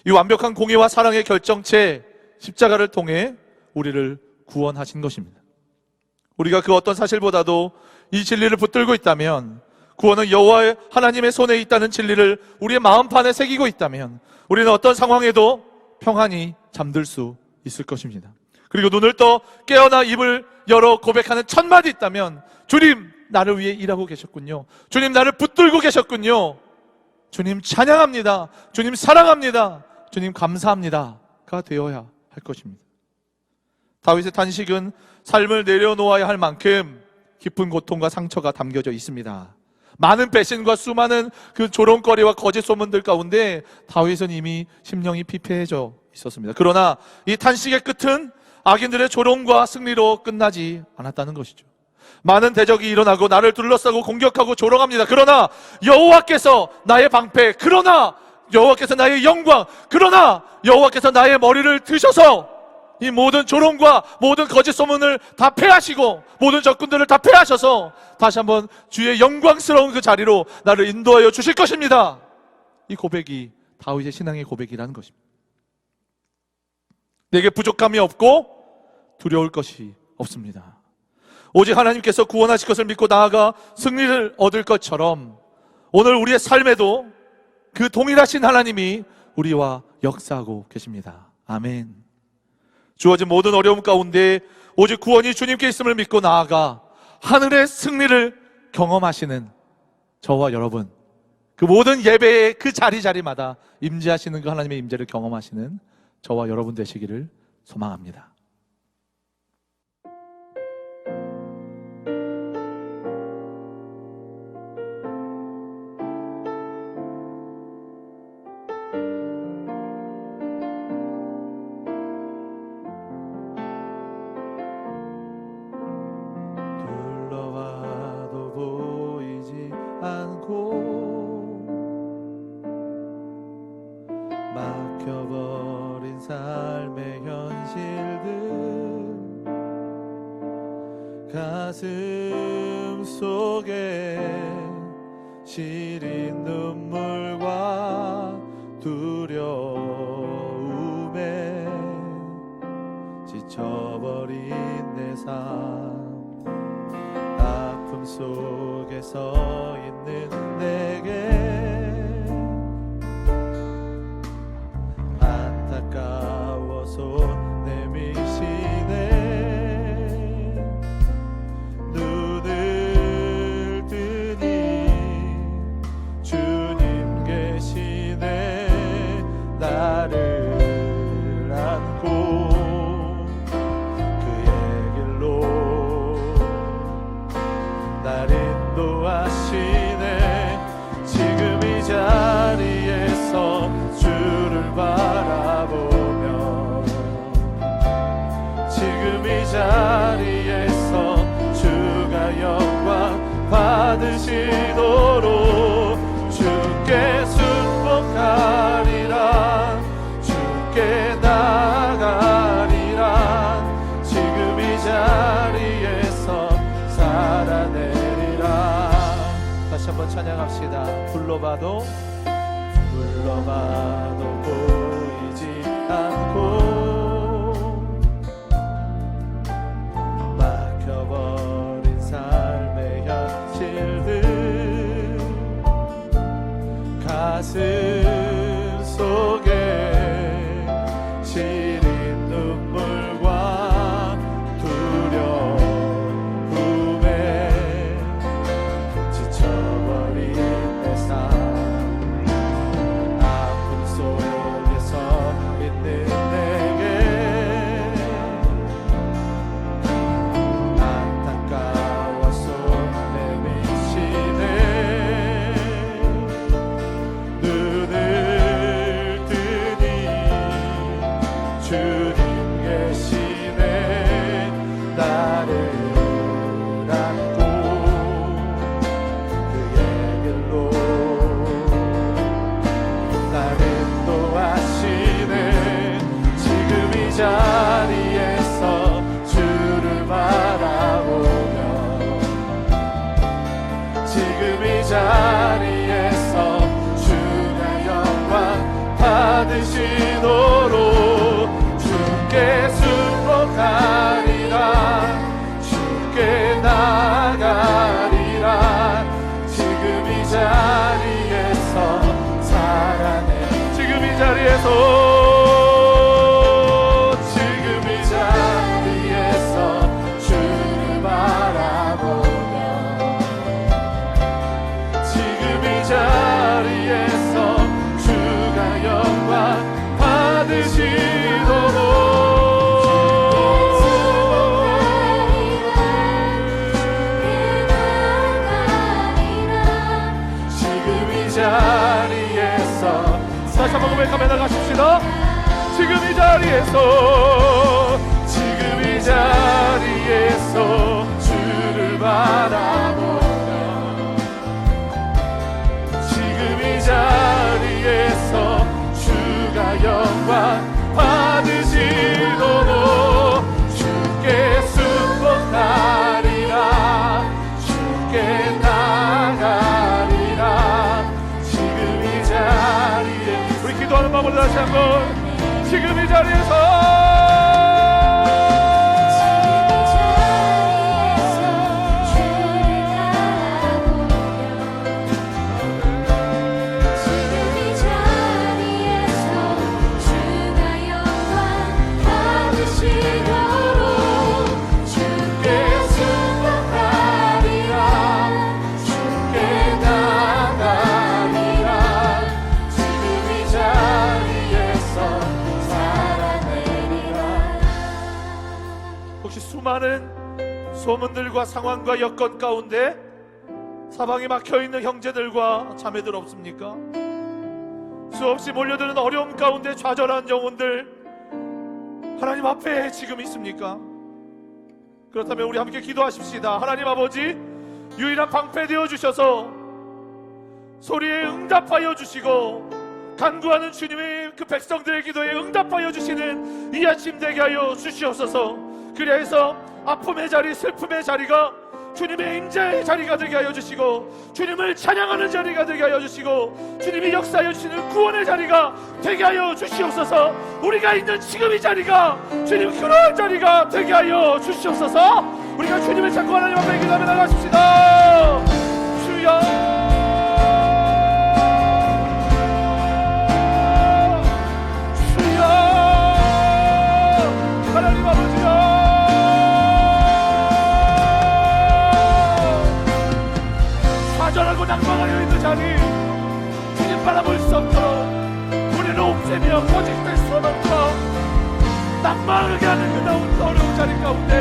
이 완벽한 공의와 사랑의 결정체 십자가를 통해 우리를 구원하신 것입니다. 우리가 그 어떤 사실보다도 이 진리를 붙들고 있다면, 구원은 여호와의 하나님의 손에 있다는 진리를 우리의 마음판에 새기고 있다면 우리는 어떤 상황에도 평안히 잠들 수 있을 것입니다. 그리고 눈을 떠 깨어나 입을 열어 고백하는 첫 마디 있다면, 주님 나를 위해 일하고 계셨군요. 주님 나를 붙들고 계셨군요. 주님 찬양합니다. 주님 사랑합니다. 주님 감사합니다가 되어야 할 것입니다. 다윗의 탄식은 삶을 내려놓아야 할 만큼 깊은 고통과 상처가 담겨져 있습니다. 많은 배신과 수많은 그 조롱거리와 거짓 소문들 가운데 다윗은 이미 심령이 피폐해져 있었습니다. 그러나 이 탄식의 끝은 악인들의 조롱과 승리로 끝나지 않았다는 것이죠. 많은 대적이 일어나고 나를 둘러싸고 공격하고 조롱합니다. 그러나 여호와께서 나의 방패, 그러나 여호와께서 나의 영광, 그러나 여호와께서 나의 머리를 드셔서 이 모든 조롱과 모든 거짓 소문을 다 패하시고 모든 적군들을 다 패하셔서 다시 한번 주의 영광스러운 그 자리로 나를 인도하여 주실 것입니다. 이 고백이 다윗의 신앙의 고백이라는 것입니다. 내게 부족함이 없고 두려울 것이 없습니다. 오직 하나님께서 구원하실 것을 믿고 나아가 승리를 얻을 것처럼 오늘 우리의 삶에도 그 동일하신 하나님이 우리와 역사하고 계십니다. 아멘. 주어진 모든 어려움 가운데 오직 구원이 주님께 있음을 믿고 나아가 하늘의 승리를 경험하시는 저와 여러분, 그 모든 예배의 그 자리자리마다 임재하시는 그 하나님의 임재를 경험하시는 저와 여러분 되시기를 소망합니다. 둘러봐도 보이지 않고 막혀버린 삶의 현실들, 가슴 속에 시린 눈물과 두려움에 지쳐버린 내 삶, 아픔 속에 서 있는 내게 안타까워 손 내미시네. 눈을 뜨니 주님 계시네. 나를 안고 그의 길로 날 인도하시네. 지금 이 자리에서 주를 바라보며, 지금 이 자리에서 주가 영광 받으시도록 주께 순복하리라, 주께 나아가리라. 지금 이 자리에서 살아내리라. 다시 한번 찬양합시다. 불러봐도 보이지 않고 막혀버린 삶의 현실들, 가슴 속에 시린 눈물과 두려움에 지쳐버린 내 삶, 아픔 속에서 있는 내게 안타까워 손 내미시네. 눈을 뜨니 주님 계시네. 나를 안고 그의 길로 날 인도하시네. 지금 이 자리에서 주를 바라보며, 지금 이 자리에서 주가 영광 받으시도록 주께 순복하리라, 주께 나아가리라. 지금 이 자리에서 살아내, 지금 이 자리에서, 지금 이 자리에서 주를 바라보며, 지금 이 자리에서 주가 영광 받으시도록 지금 이 자리에서 다시 한번 고백하며 나가십시다. 지금 이 자리에서, 지금 이 자리에서 주를 바라보며, 지금 이 자리에서 주가 영광 받으시도록 주께 순복하리라, 주께 나아가리라. 지금 이 자리에 우리 기도하는 마음으로 다시 한번, 지금 이 자리에서, 주가 영광 받으시 혹시 수많은 소문들과 상황과 여건 가운데 사방에 막혀있는 형제들과 자매들 없습니까? 수없이 몰려드는 어려움 가운데 좌절한 영혼들 하나님 앞에 지금 있습니까? 그렇다면 우리 함께 기도하십시다. 하나님 아버지, 유일한 방패 되어 주셔서 소리에 응답하여 주시고 간구하는 주님의 그 백성들의 기도에 응답하여 주시는 이 아침 되게 하여 주시옵소서. 그래서 아픔의 자리, 슬픔의 자리가 주님의 임재의 자리가 되게 하여 주시고 주님을 찬양하는 자리가 되게 하여 주시고 주님이 역사하여 주시는 구원의 자리가 되게 하여 주시옵소서. 우리가 있는 지금 이 자리가 주님 그런 자리가 되게 하여 주시옵소서. 우리가 주님을 찾고 하나님 앞에 기도하며 나가십시다. 주여, 하나님 아버지여, 좌절하고 낭망하여 있는 자리 주님 바라볼 수 없도록 우리를 옥죄며 거짓된 소망과 낭망하게 하는 그 어려운 자리 가운데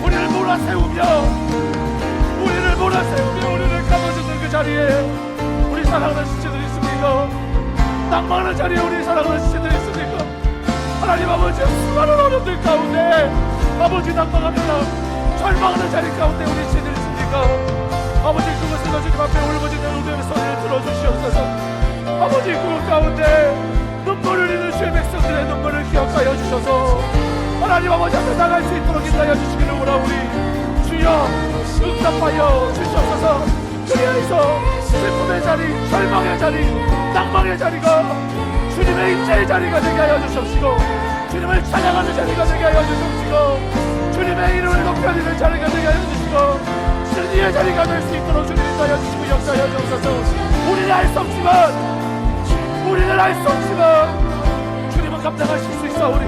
우리를 몰아세우며 우리를 감아주는 그 자리에 우리 사랑하는 지체들이 있습니까? 낭망하는 자리에 우리 사랑하는 지체들이 있습니까? 하나님 아버지, 수많은 어려움들 가운데 아버지 낭망하며 절망하는 자리 가운데 우리 지체들이 있습니까? 아버지, 그것을 주님 앞에 울부짖는 우리의 소리를 들어주시옵소서. 아버지, 그것 가운데 눈물을 흘리는 주의 백성들의 눈물을 기억하여 주셔서 하나님 아버지 앞에 나갈 수 있도록 인도하여 주시기를 원하오니 주여 응답하여 주시옵소서. 그리하여서 슬픔의 자리, 절망의 자리, 낭망의 자리가 주님의 임재의 자리가 되게 하여 주시옵시고 주님을 찬양하는 자리가 되게 하여 주시옵시고 주님의 이름을 높여드리는 자리가 되게 하여 주시고 진리의 자리가 될 수 있도록 주님 인도하여 주시고 역사하여 주옵소서. 우리는 알 수 없지만 주님은 감당하실 수 있사오니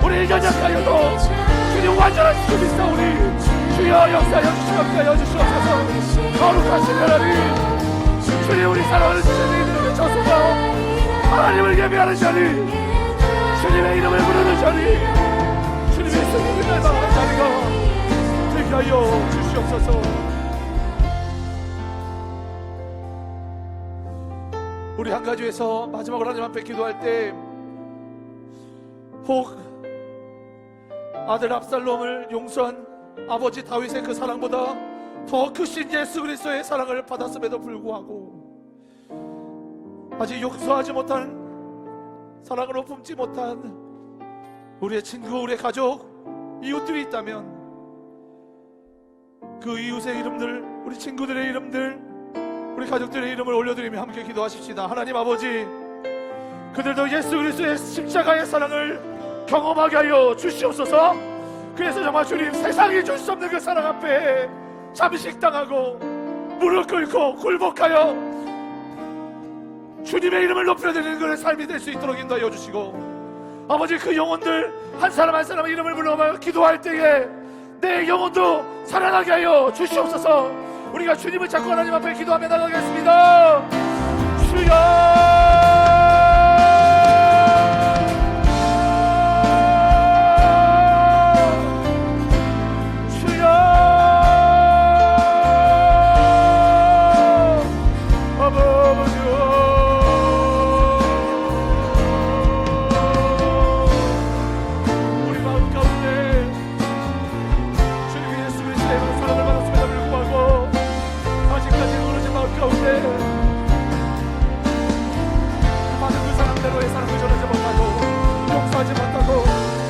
우리 연약하여도 주님 완전한 주님 있사오니 주여 역사하여 주시고 역사하여 주시옵소서. 거룩하신 하나님, 주님 우리 사랑하는 주님의 저수가 하나님을 예배하는 자리, 주님의 이름을 부르는 자리, 주님의 성령을 닮아가는 자리가 되게 하여 주시옵소서. 우리 한 가지에서 마지막으로 하나님 앞에 기도할 때 혹 아들 압살롬을 용서한 아버지 다윗의 그 사랑보다 더 크신 예수 그리스도의 사랑을 받았음에도 불구하고 아직 용서하지 못한, 사랑으로 품지 못한 우리의 친구, 우리의 가족, 이웃들이 있다면 그 이웃의 이름들, 우리 친구들의 이름들, 우리 가족들의 이름을 올려드리며 함께 기도하십시다. 하나님 아버지, 그들도 예수 그리스도의 십자가의 사랑을 경험하게 하여 주시옵소서. 그래서 정말 주님, 세상이 줄 수 없는 그 사랑 앞에 잠식당하고 무릎 꿇고 굴복하여 주님의 이름을 높여드리는 그런 삶이 될 수 있도록 인도하여 주시고 아버지, 그 영혼들 한 사람 한 사람의 이름을 불러봐 기도할 때에 내 영혼도 살아나게 하여 주시옵소서. 우리가 주님을 찾고 하나님 앞에 기도하며 나가겠습니다. 주여,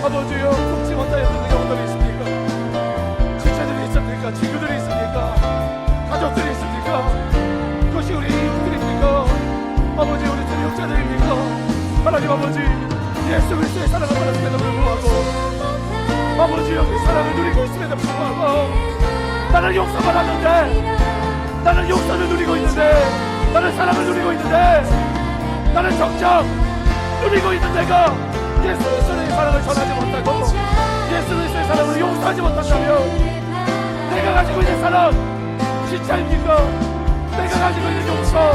아버지여, 품지 못하였던 영혼들이 있습니까? 지체들이 있습니까? 친구들이 있습니까? 가족들이 있습니까? 그것이 우리 이웃들입니까? 아버지, 우리 동역자들입니까? 하나님 아버지, 예수 그리스도의 사랑을 받았음에도 불구하고 아버지여, 그 사랑을 누리고 있음에도 불구하고 나는 용서받았는데, 나는 용서를 누리고 있는데, 나는 사랑을 누리고 있는데, 나는 정작 누리고 있는 내가 예수 그리스도의 사랑을 전하지 못하고 예수 그리스도의 사랑을 용서하지 못한다면 내가 가지고 있는 사랑 진짜입니까? 내가 가지고 있는 용서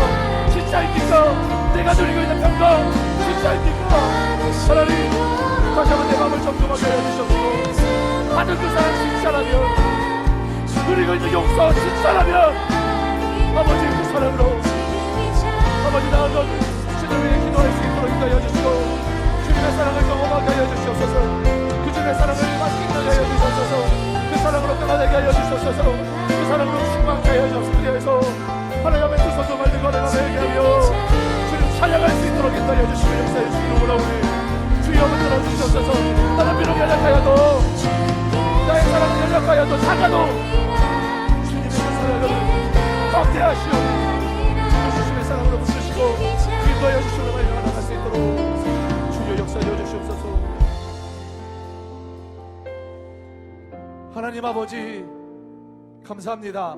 진짜입니까? 내가 누리고 있는 평강 진짜입니까? 하나님, 다시 한번 내 마음을 점검하게 해주셔서 받은 그 사랑 진짜라면, 그리고 이제 용서 진짜라면, 아버지 그 사랑으로 아버지 나아가 주님 위해 기도할 수 있도록 인도하여 주시고, 주님의 사랑을 경험하게 하여 주시옵소서. 그 주님의 사랑을 맛있게 하여 주시옵소서. 그 사랑으로 떠나게 하여 주시옵소서. 그 사랑으로 충만하게 하여 주시옵소서. 하나님 앞에 두 손도 말들고 내가 회개하며 주님 찬양할 수 있도록 인도하여 주시고 역사해 주시기로 원하오니 주여 붙들어 주시옵소서. 나는 비록 연약하여도, 나의 사랑은 연약하여도 작아도 주님의 그 사랑을 확대하시오. 주님의 사랑으로 붙드시고 인도하여 주시고 말려 나갈 수 있도록 주여 역사하여 주시옵소서. 하나님 아버지 감사합니다.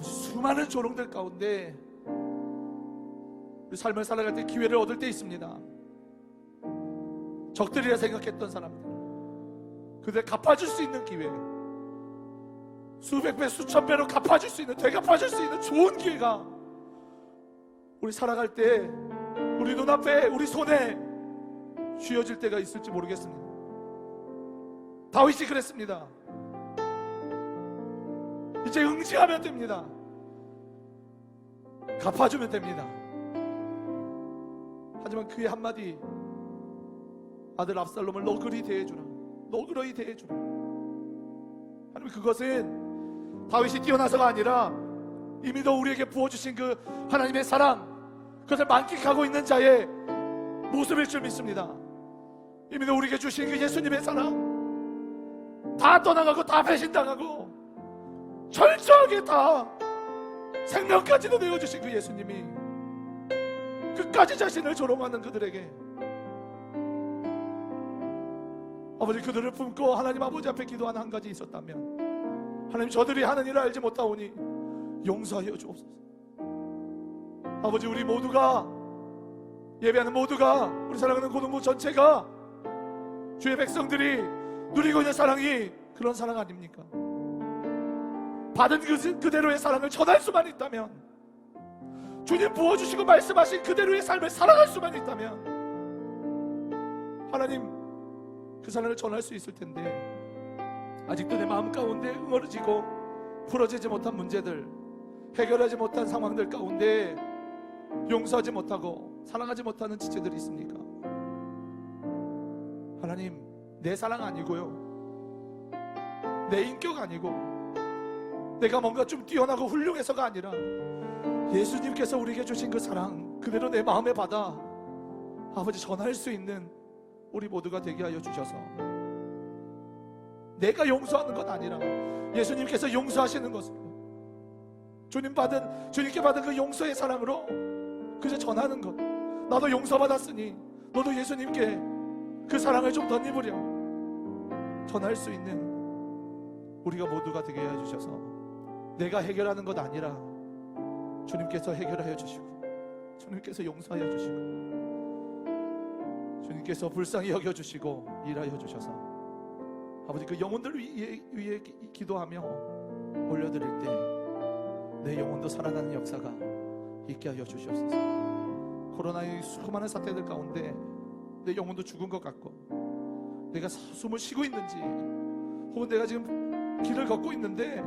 수많은 조롱들 가운데 우리 삶을 살아갈 때 기회를 얻을 때 있습니다. 적들이라 생각했던 사람들, 그들 갚아줄 수 있는 기회, 수백 배 수천 배로 갚아줄 수 있는, 되갚아줄 수 있는 좋은 기회가 우리 살아갈 때 우리 눈앞에 우리 손에 쥐어질 때가 있을지 모르겠습니다. 다윗이 그랬습니다. 이제 응징하면 됩니다. 갚아주면 됩니다. 하지만 그의 한마디, 아들 압살롬을 너그러이 대해주라, 너그러이 대해주라. 하나님, 그것은 다윗이 뛰어나서가 아니라 이미도 우리에게 부어주신 그 하나님의 사랑, 그것을 만끽하고 있는 자의 모습일 줄 믿습니다. 이미도 우리에게 주신 그 예수님의 사랑, 다 떠나가고 다 배신당하고 철저하게 다 생명까지도 내어주신 그 예수님이 끝까지 자신을 조롱하는 그들에게, 아버지 그들을 품고 하나님 아버지 앞에 기도하는 한 가지 있었다면, 하나님 저들이 하는 일을 알지 못하오니 용서하여 주옵소서. 아버지 우리 모두가, 예배하는 모두가, 우리 사랑하는 고등부 전체가 주의 백성들이 누리고 있는 사랑이 그런 사랑 아닙니까? 받은 그대로의 사랑을 전할 수만 있다면, 주님 부어주시고 말씀하신 그대로의 삶을 살아갈 수만 있다면 하나님 그 사랑을 전할 수 있을 텐데, 아직도 내 마음 가운데 응어리지고 풀어지지 못한 문제들, 해결하지 못한 상황들 가운데 용서하지 못하고 사랑하지 못하는 지체들이 있습니까? 하나님, 내 사랑 아니고요, 내 인격 아니고, 내가 뭔가 좀 뛰어나고 훌륭해서가 아니라 예수님께서 우리에게 주신 그 사랑 그대로 내 마음에 받아 아버지 전할 수 있는 우리 모두가 되게 하여 주셔서, 내가 용서하는 것 아니라 예수님께서 용서하시는 것을 주님께 받은 그 용서의 사랑으로 그저 전하는 것. 나도 용서받았으니 너도 예수님께 그 사랑을 좀 덧입으려 전할 수 있는 우리가 모두가 되게 하여 주셔서, 내가 해결하는 것 아니라 주님께서 해결하여 주시고, 주님께서 용서하여 주시고, 주님께서 불쌍히 여겨주시고 일하여 주셔서 아버지 그 영혼들 위에 기도하며 올려드릴 때 내 영혼도 살아나는 역사가 있게 하여 주시옵소서. 코로나의 수많은 사태들 가운데 내 영혼도 죽은 것 같고, 내가 숨을 쉬고 있는지, 혹은 내가 지금 길을 걷고 있는데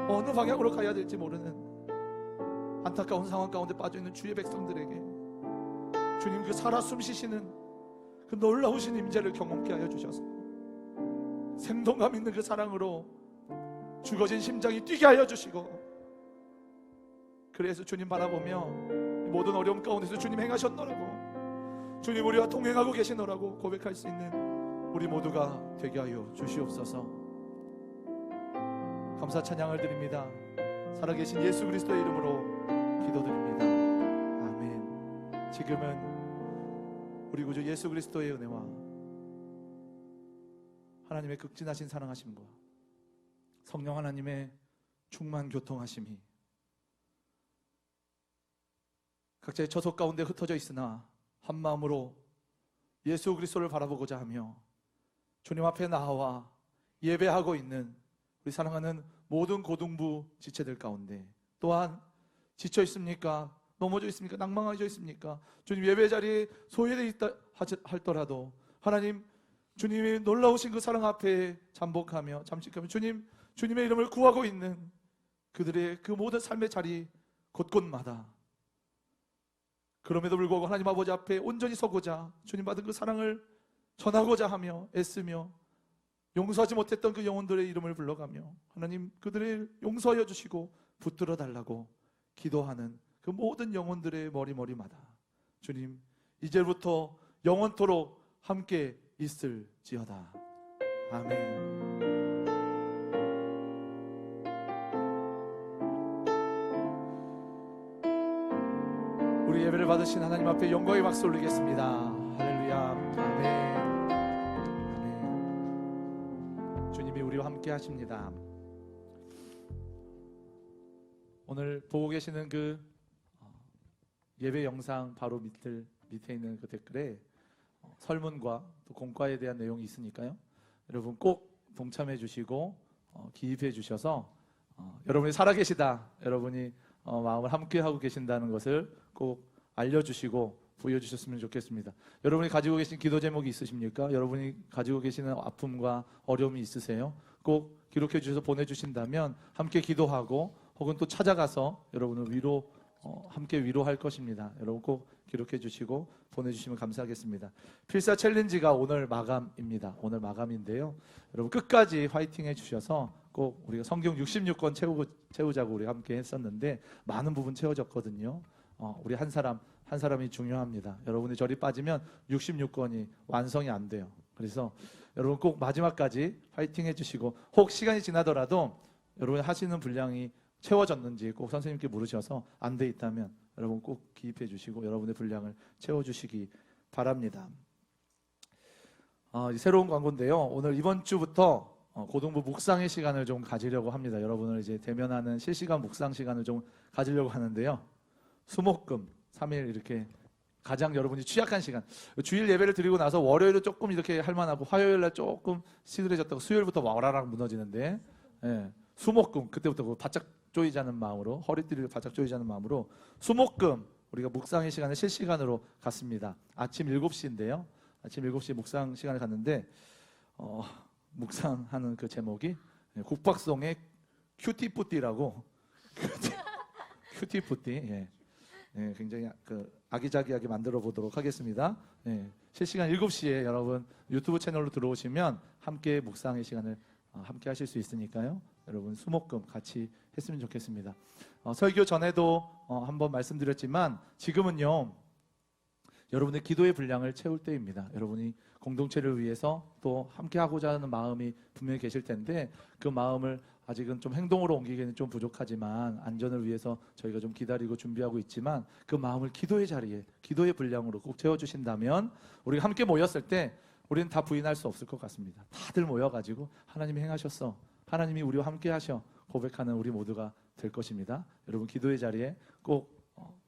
어느 방향으로 가야 될지 모르는 안타까운 상황 가운데 빠져있는 주의 백성들에게 주님 그 살아 숨쉬시는 그 놀라우신 임재를 경험케 하여 주셔서 생동감 있는 그 사랑으로 죽어진 심장이 뛰게 하여 주시고, 그래서 주님 바라보며 모든 어려움 가운데서 주님 행하셨노라고, 주님 우리와 동행하고 계시노라고 고백할 수 있는 우리 모두가 되게 하여 주시옵소서. 감사 찬양을 드립니다. 살아계신 예수 그리스도의 이름으로 기도드립니다. 아멘. 지금은 우리 구주 예수 그리스도의 은혜와 하나님의 극진하신 사랑하심과 성령 하나님의 충만 교통하심이 각자의 처소 가운데 흩어져 있으나 한 마음으로 예수 그리스도를 바라보고자 하며 주님 앞에 나와 예배하고 있는 우리 사랑하는 모든 고등부 지체들 가운데, 또한 지쳐 있습니까? 넘어져 있습니까? 낭망해져 있습니까? 주님 예배 자리에 소외되어 있다 할더라도 하나님 주님의 놀라우신 그 사랑 앞에 잠복하며 잠식하며 주님의 이름을 구하고 있는 그들의 그 모든 삶의 자리 곳곳마다 그럼에도 불구하고 하나님 아버지 앞에 온전히 서고자 주님 받은 그 사랑을 전하고자 하며 애쓰며 용서하지 못했던 그 영혼들의 이름을 불러가며 하나님 그들을 용서하여 주시고 붙들어 달라고 기도하는 그 모든 영혼들의 머리마다 주님 이제부터 영원토록 함께 있을지어다. 아멘. 우리 예배를 받으신 하나님 앞에 영광의 박수 올리겠습니다. 할렐루야. 아멘. 아멘. 주님이 우리와 함께 하십니다. 오늘 보고 계시는 그 예배 영상 바로 밑에 있는 그 댓글에 설문과 또 공과에 대한 내용이 있으니까요. 여러분 꼭 동참해 주시고 기입해 주셔서 여러분이 살아계시다, 여러분이 마음을 함께 하고 계신다는 것을 꼭 알려주시고 보여주셨으면 좋겠습니다. 여러분이 가지고 계신 기도 제목이 있으십니까? 여러분이 가지고 계시는 아픔과 어려움이 있으세요? 꼭 기록해 주셔서 보내주신다면 함께 기도하고 혹은 또 찾아가서 여러분을 함께 위로할 것입니다. 여러분 꼭 기록해 주시고 보내주시면 감사하겠습니다. 필사 챌린지가 오늘 마감입니다. 오늘 마감인데요. 여러분 끝까지 화이팅 해주셔서 꼭 우리가 성경 66권 채우자고 우리가 함께 했었는데 많은 부분 채워졌거든요. 우리 한 사람이 중요합니다. 여러분이 절이 빠지면 66권이 완성이 안 돼요. 그래서 여러분 꼭 마지막까지 화이팅 해주시고 혹 시간이 지나더라도 여러분이 하시는 분량이 채워졌는지 꼭 선생님께 물으셔서 안 돼 있다면 여러분 꼭 기입해 주시고 여러분의 분량을 채워주시기 바랍니다. 새로운 광고인데요. 오늘 이번 주부터 고등부 묵상의 시간을 좀 가지려고 합니다. 여러분을 이제 대면하는 실시간 묵상 시간을 좀 가지려고 하는데요. 수목금 3일 이렇게 가장 여러분이 취약한 시간, 주일 예배를 드리고 나서 월요일은 조금 이렇게 할만하고 화요일날 조금 시들해졌다고 수요일부터 와라락 무너지는데 수목금 그때부터 바짝 조이자는 마음으로 허리띠를 바짝 조이자는 마음으로 수목금 우리가 묵상의 시간을 실시간으로 갔습니다. 아침 7시인데요. 아침 7시 묵상 시간을 갔는데 묵상하는 그 제목이 국박송의 큐티푸티라고 큐티푸티 굉장히 아기자기하게 만들어 보도록 하겠습니다. 실시간 7시에 여러분 유튜브 채널로 들어오시면 함께 묵상의 시간을 함께 하실 수 있으니까요. 여러분 수목금 같이 했으면 좋겠습니다. 설교 전에도 한번 말씀드렸지만 지금은요 여러분의 기도의 분량을 채울 때입니다. 여러분이 공동체를 위해서 또 함께 하고자 하는 마음이 분명히 계실 텐데 그 마음을 아직은 좀 행동으로 옮기기는 좀 부족하지만 안전을 위해서 저희가 좀 기다리고 준비하고 있지만 그 마음을 기도의 자리에 기도의 분량으로 꼭 채워주신다면 우리가 함께 모였을 때 우리는 다 부인할 수 없을 것 같습니다. 다들 모여가지고 하나님이 행하셨어, 하나님이 우리와 함께 하셔 고백하는 우리 모두가 될 것입니다. 여러분 기도의 자리에 꼭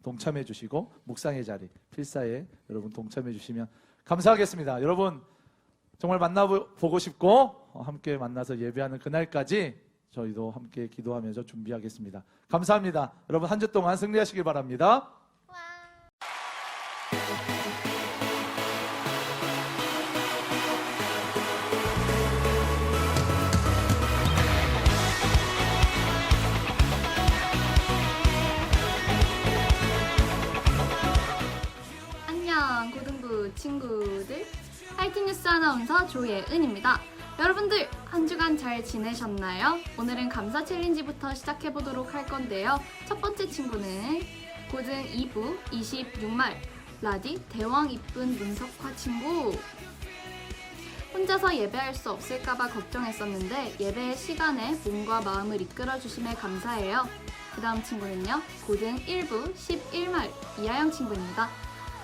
동참해 주시고 묵상의 자리 필사에 여러분 동참해 주시면 감사하겠습니다. 여러분 정말 만나보고 싶고 함께 만나서 예배하는 그날까지 저희도 함께 기도하면서 준비하겠습니다. 감사합니다. 여러분 한 주 동안 승리하시길 바랍니다. 안녕 고등부 친구들, 화이팅뉴스 아나운서 조예은입니다. 여러분들 한 주간 잘 지내셨나요? 오늘은 감사 챌린지부터 시작해보도록 할 건데요. 첫 번째 친구는 고등 2부 26말 라디 대왕 이쁜 문석화 친구. 혼자서 예배할 수 없을까봐 걱정했었는데 예배의 시간에 몸과 마음을 이끌어주심에 감사해요. 그 다음 친구는요. 고등 1부 11말 이하영 친구입니다.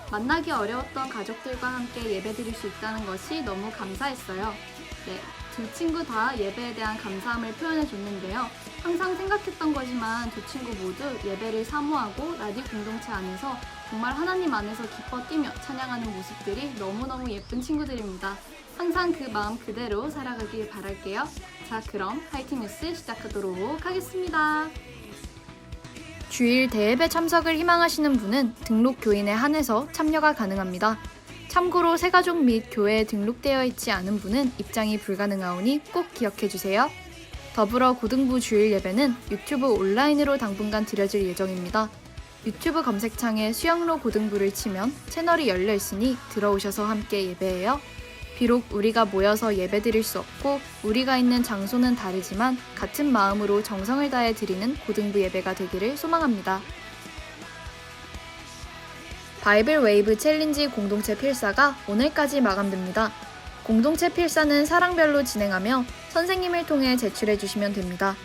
만나기 어려웠던 가족들과 함께 예배드릴 수 있다는 것이 너무 감사했어요. 네, 두 친구 다 예배에 대한 감사함을 표현해줬는데요. 항상 생각했던 거지만 두 친구 모두 예배를 사모하고 라디오 공동체 안에서 정말 하나님 안에서 기뻐 뛰며 찬양하는 모습들이 너무너무 예쁜 친구들입니다. 항상 그 마음 그대로 살아가길 바랄게요. 자, 그럼 화이팅 뉴스 시작하도록 하겠습니다. 주일 대예배 참석을 희망하시는 분은 등록 교인에 한해서 참여가 가능합니다. 참고로 새가족 및 교회에 등록되어 있지 않은 분은 입장이 불가능하오니 꼭 기억해 주세요. 더불어 고등부 주일 예배는 유튜브 온라인으로 당분간 드려질 예정입니다. 유튜브 검색창에 수영로 고등부를 치면 채널이 열려 있으니 들어오셔서 함께 예배해요. 비록 우리가 모여서 예배 드릴 수 없고 우리가 있는 장소는 다르지만 같은 마음으로 정성을 다해 드리는 고등부 예배가 되기를 소망합니다. 바이블 웨이브 챌린지 공동체 필사가 오늘까지 마감됩니다. 공동체 필사는 사랑별로 진행하며 선생님을 통해 제출해 주시면 됩니다.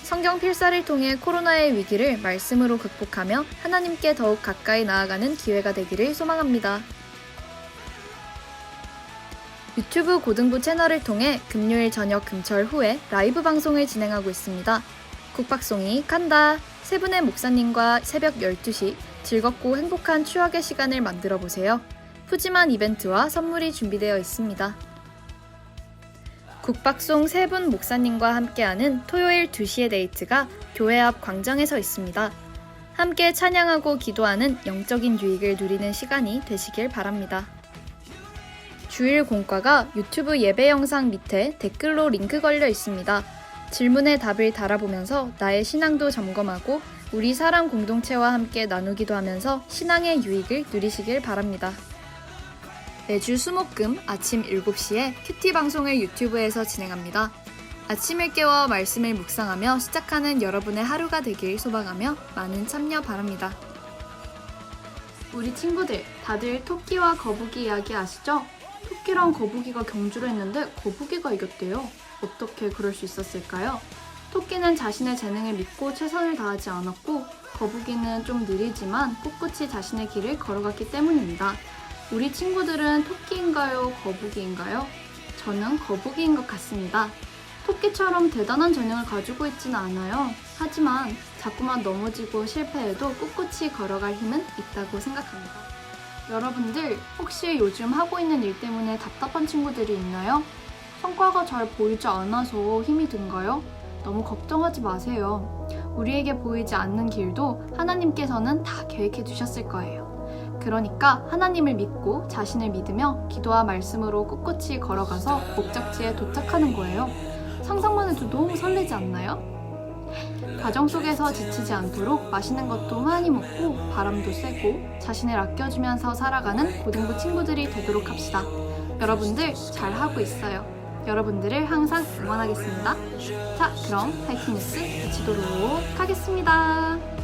성경 필사를 통해 코로나의 위기를 말씀으로 극복하며 하나님께 더욱 가까이 나아가는 기회가 되기를 소망합니다. 유튜브 고등부 채널을 통해 금요일 저녁 금철 후에 라이브 방송을 진행하고 있습니다. 국박송이 간다! 세 분의 목사님과 새벽 12시 즐겁고 행복한 추억의 시간을 만들어 보세요. 푸짐한 이벤트와 선물이 준비되어 있습니다. 국박송 세 분 목사님과 함께하는 토요일 2시의 데이트가 교회 앞 광장에서 있습니다. 함께 찬양하고 기도하는 영적인 유익을 누리는 시간이 되시길 바랍니다. 주일 공과가 유튜브 예배 영상 밑에 댓글로 링크 걸려 있습니다. 질문에 답을 달아보면서 나의 신앙도 점검하고 우리 사랑 공동체와 함께 나누기도 하면서 신앙의 유익을 누리시길 바랍니다. 매주 수목금 아침 7시에 큐티 방송을 유튜브에서 진행합니다. 아침을 깨워 말씀을 묵상하며 시작하는 여러분의 하루가 되길 소망하며 많은 참여 바랍니다. 우리 친구들, 다들 토끼와 거북이 이야기 아시죠? 토끼랑 거북이가 경주를 했는데 거북이가 이겼대요. 어떻게 그럴 수 있었을까요? 토끼는 자신의 재능을 믿고 최선을 다하지 않았고 거북이는 좀 느리지만 꿋꿋이 자신의 길을 걸어갔기 때문입니다. 우리 친구들은 토끼인가요? 거북이인가요? 저는 거북이인 것 같습니다. 토끼처럼 대단한 재능을 가지고 있지는 않아요. 하지만 자꾸만 넘어지고 실패해도 꿋꿋이 걸어갈 힘은 있다고 생각합니다. 여러분들 혹시 요즘 하고 있는 일 때문에 답답한 친구들이 있나요? 성과가 잘 보이지 않아서 힘이 든가요? 너무 걱정하지 마세요. 우리에게 보이지 않는 길도 하나님께서는 다 계획해 두셨을 거예요. 그러니까 하나님을 믿고 자신을 믿으며 기도와 말씀으로 꿋꿋이 걸어가서 목적지에 도착하는 거예요. 상상만 해도 너무 설레지 않나요? 가정 속에서 지치지 않도록 맛있는 것도 많이 먹고 바람도 쐬고 자신을 아껴주면서 살아가는 고등부 친구들이 되도록 합시다. 여러분들 잘하고 있어요. 여러분들을 항상 응원하겠습니다. 자, 그럼 파이팅 뉴스 마치도록 하겠습니다.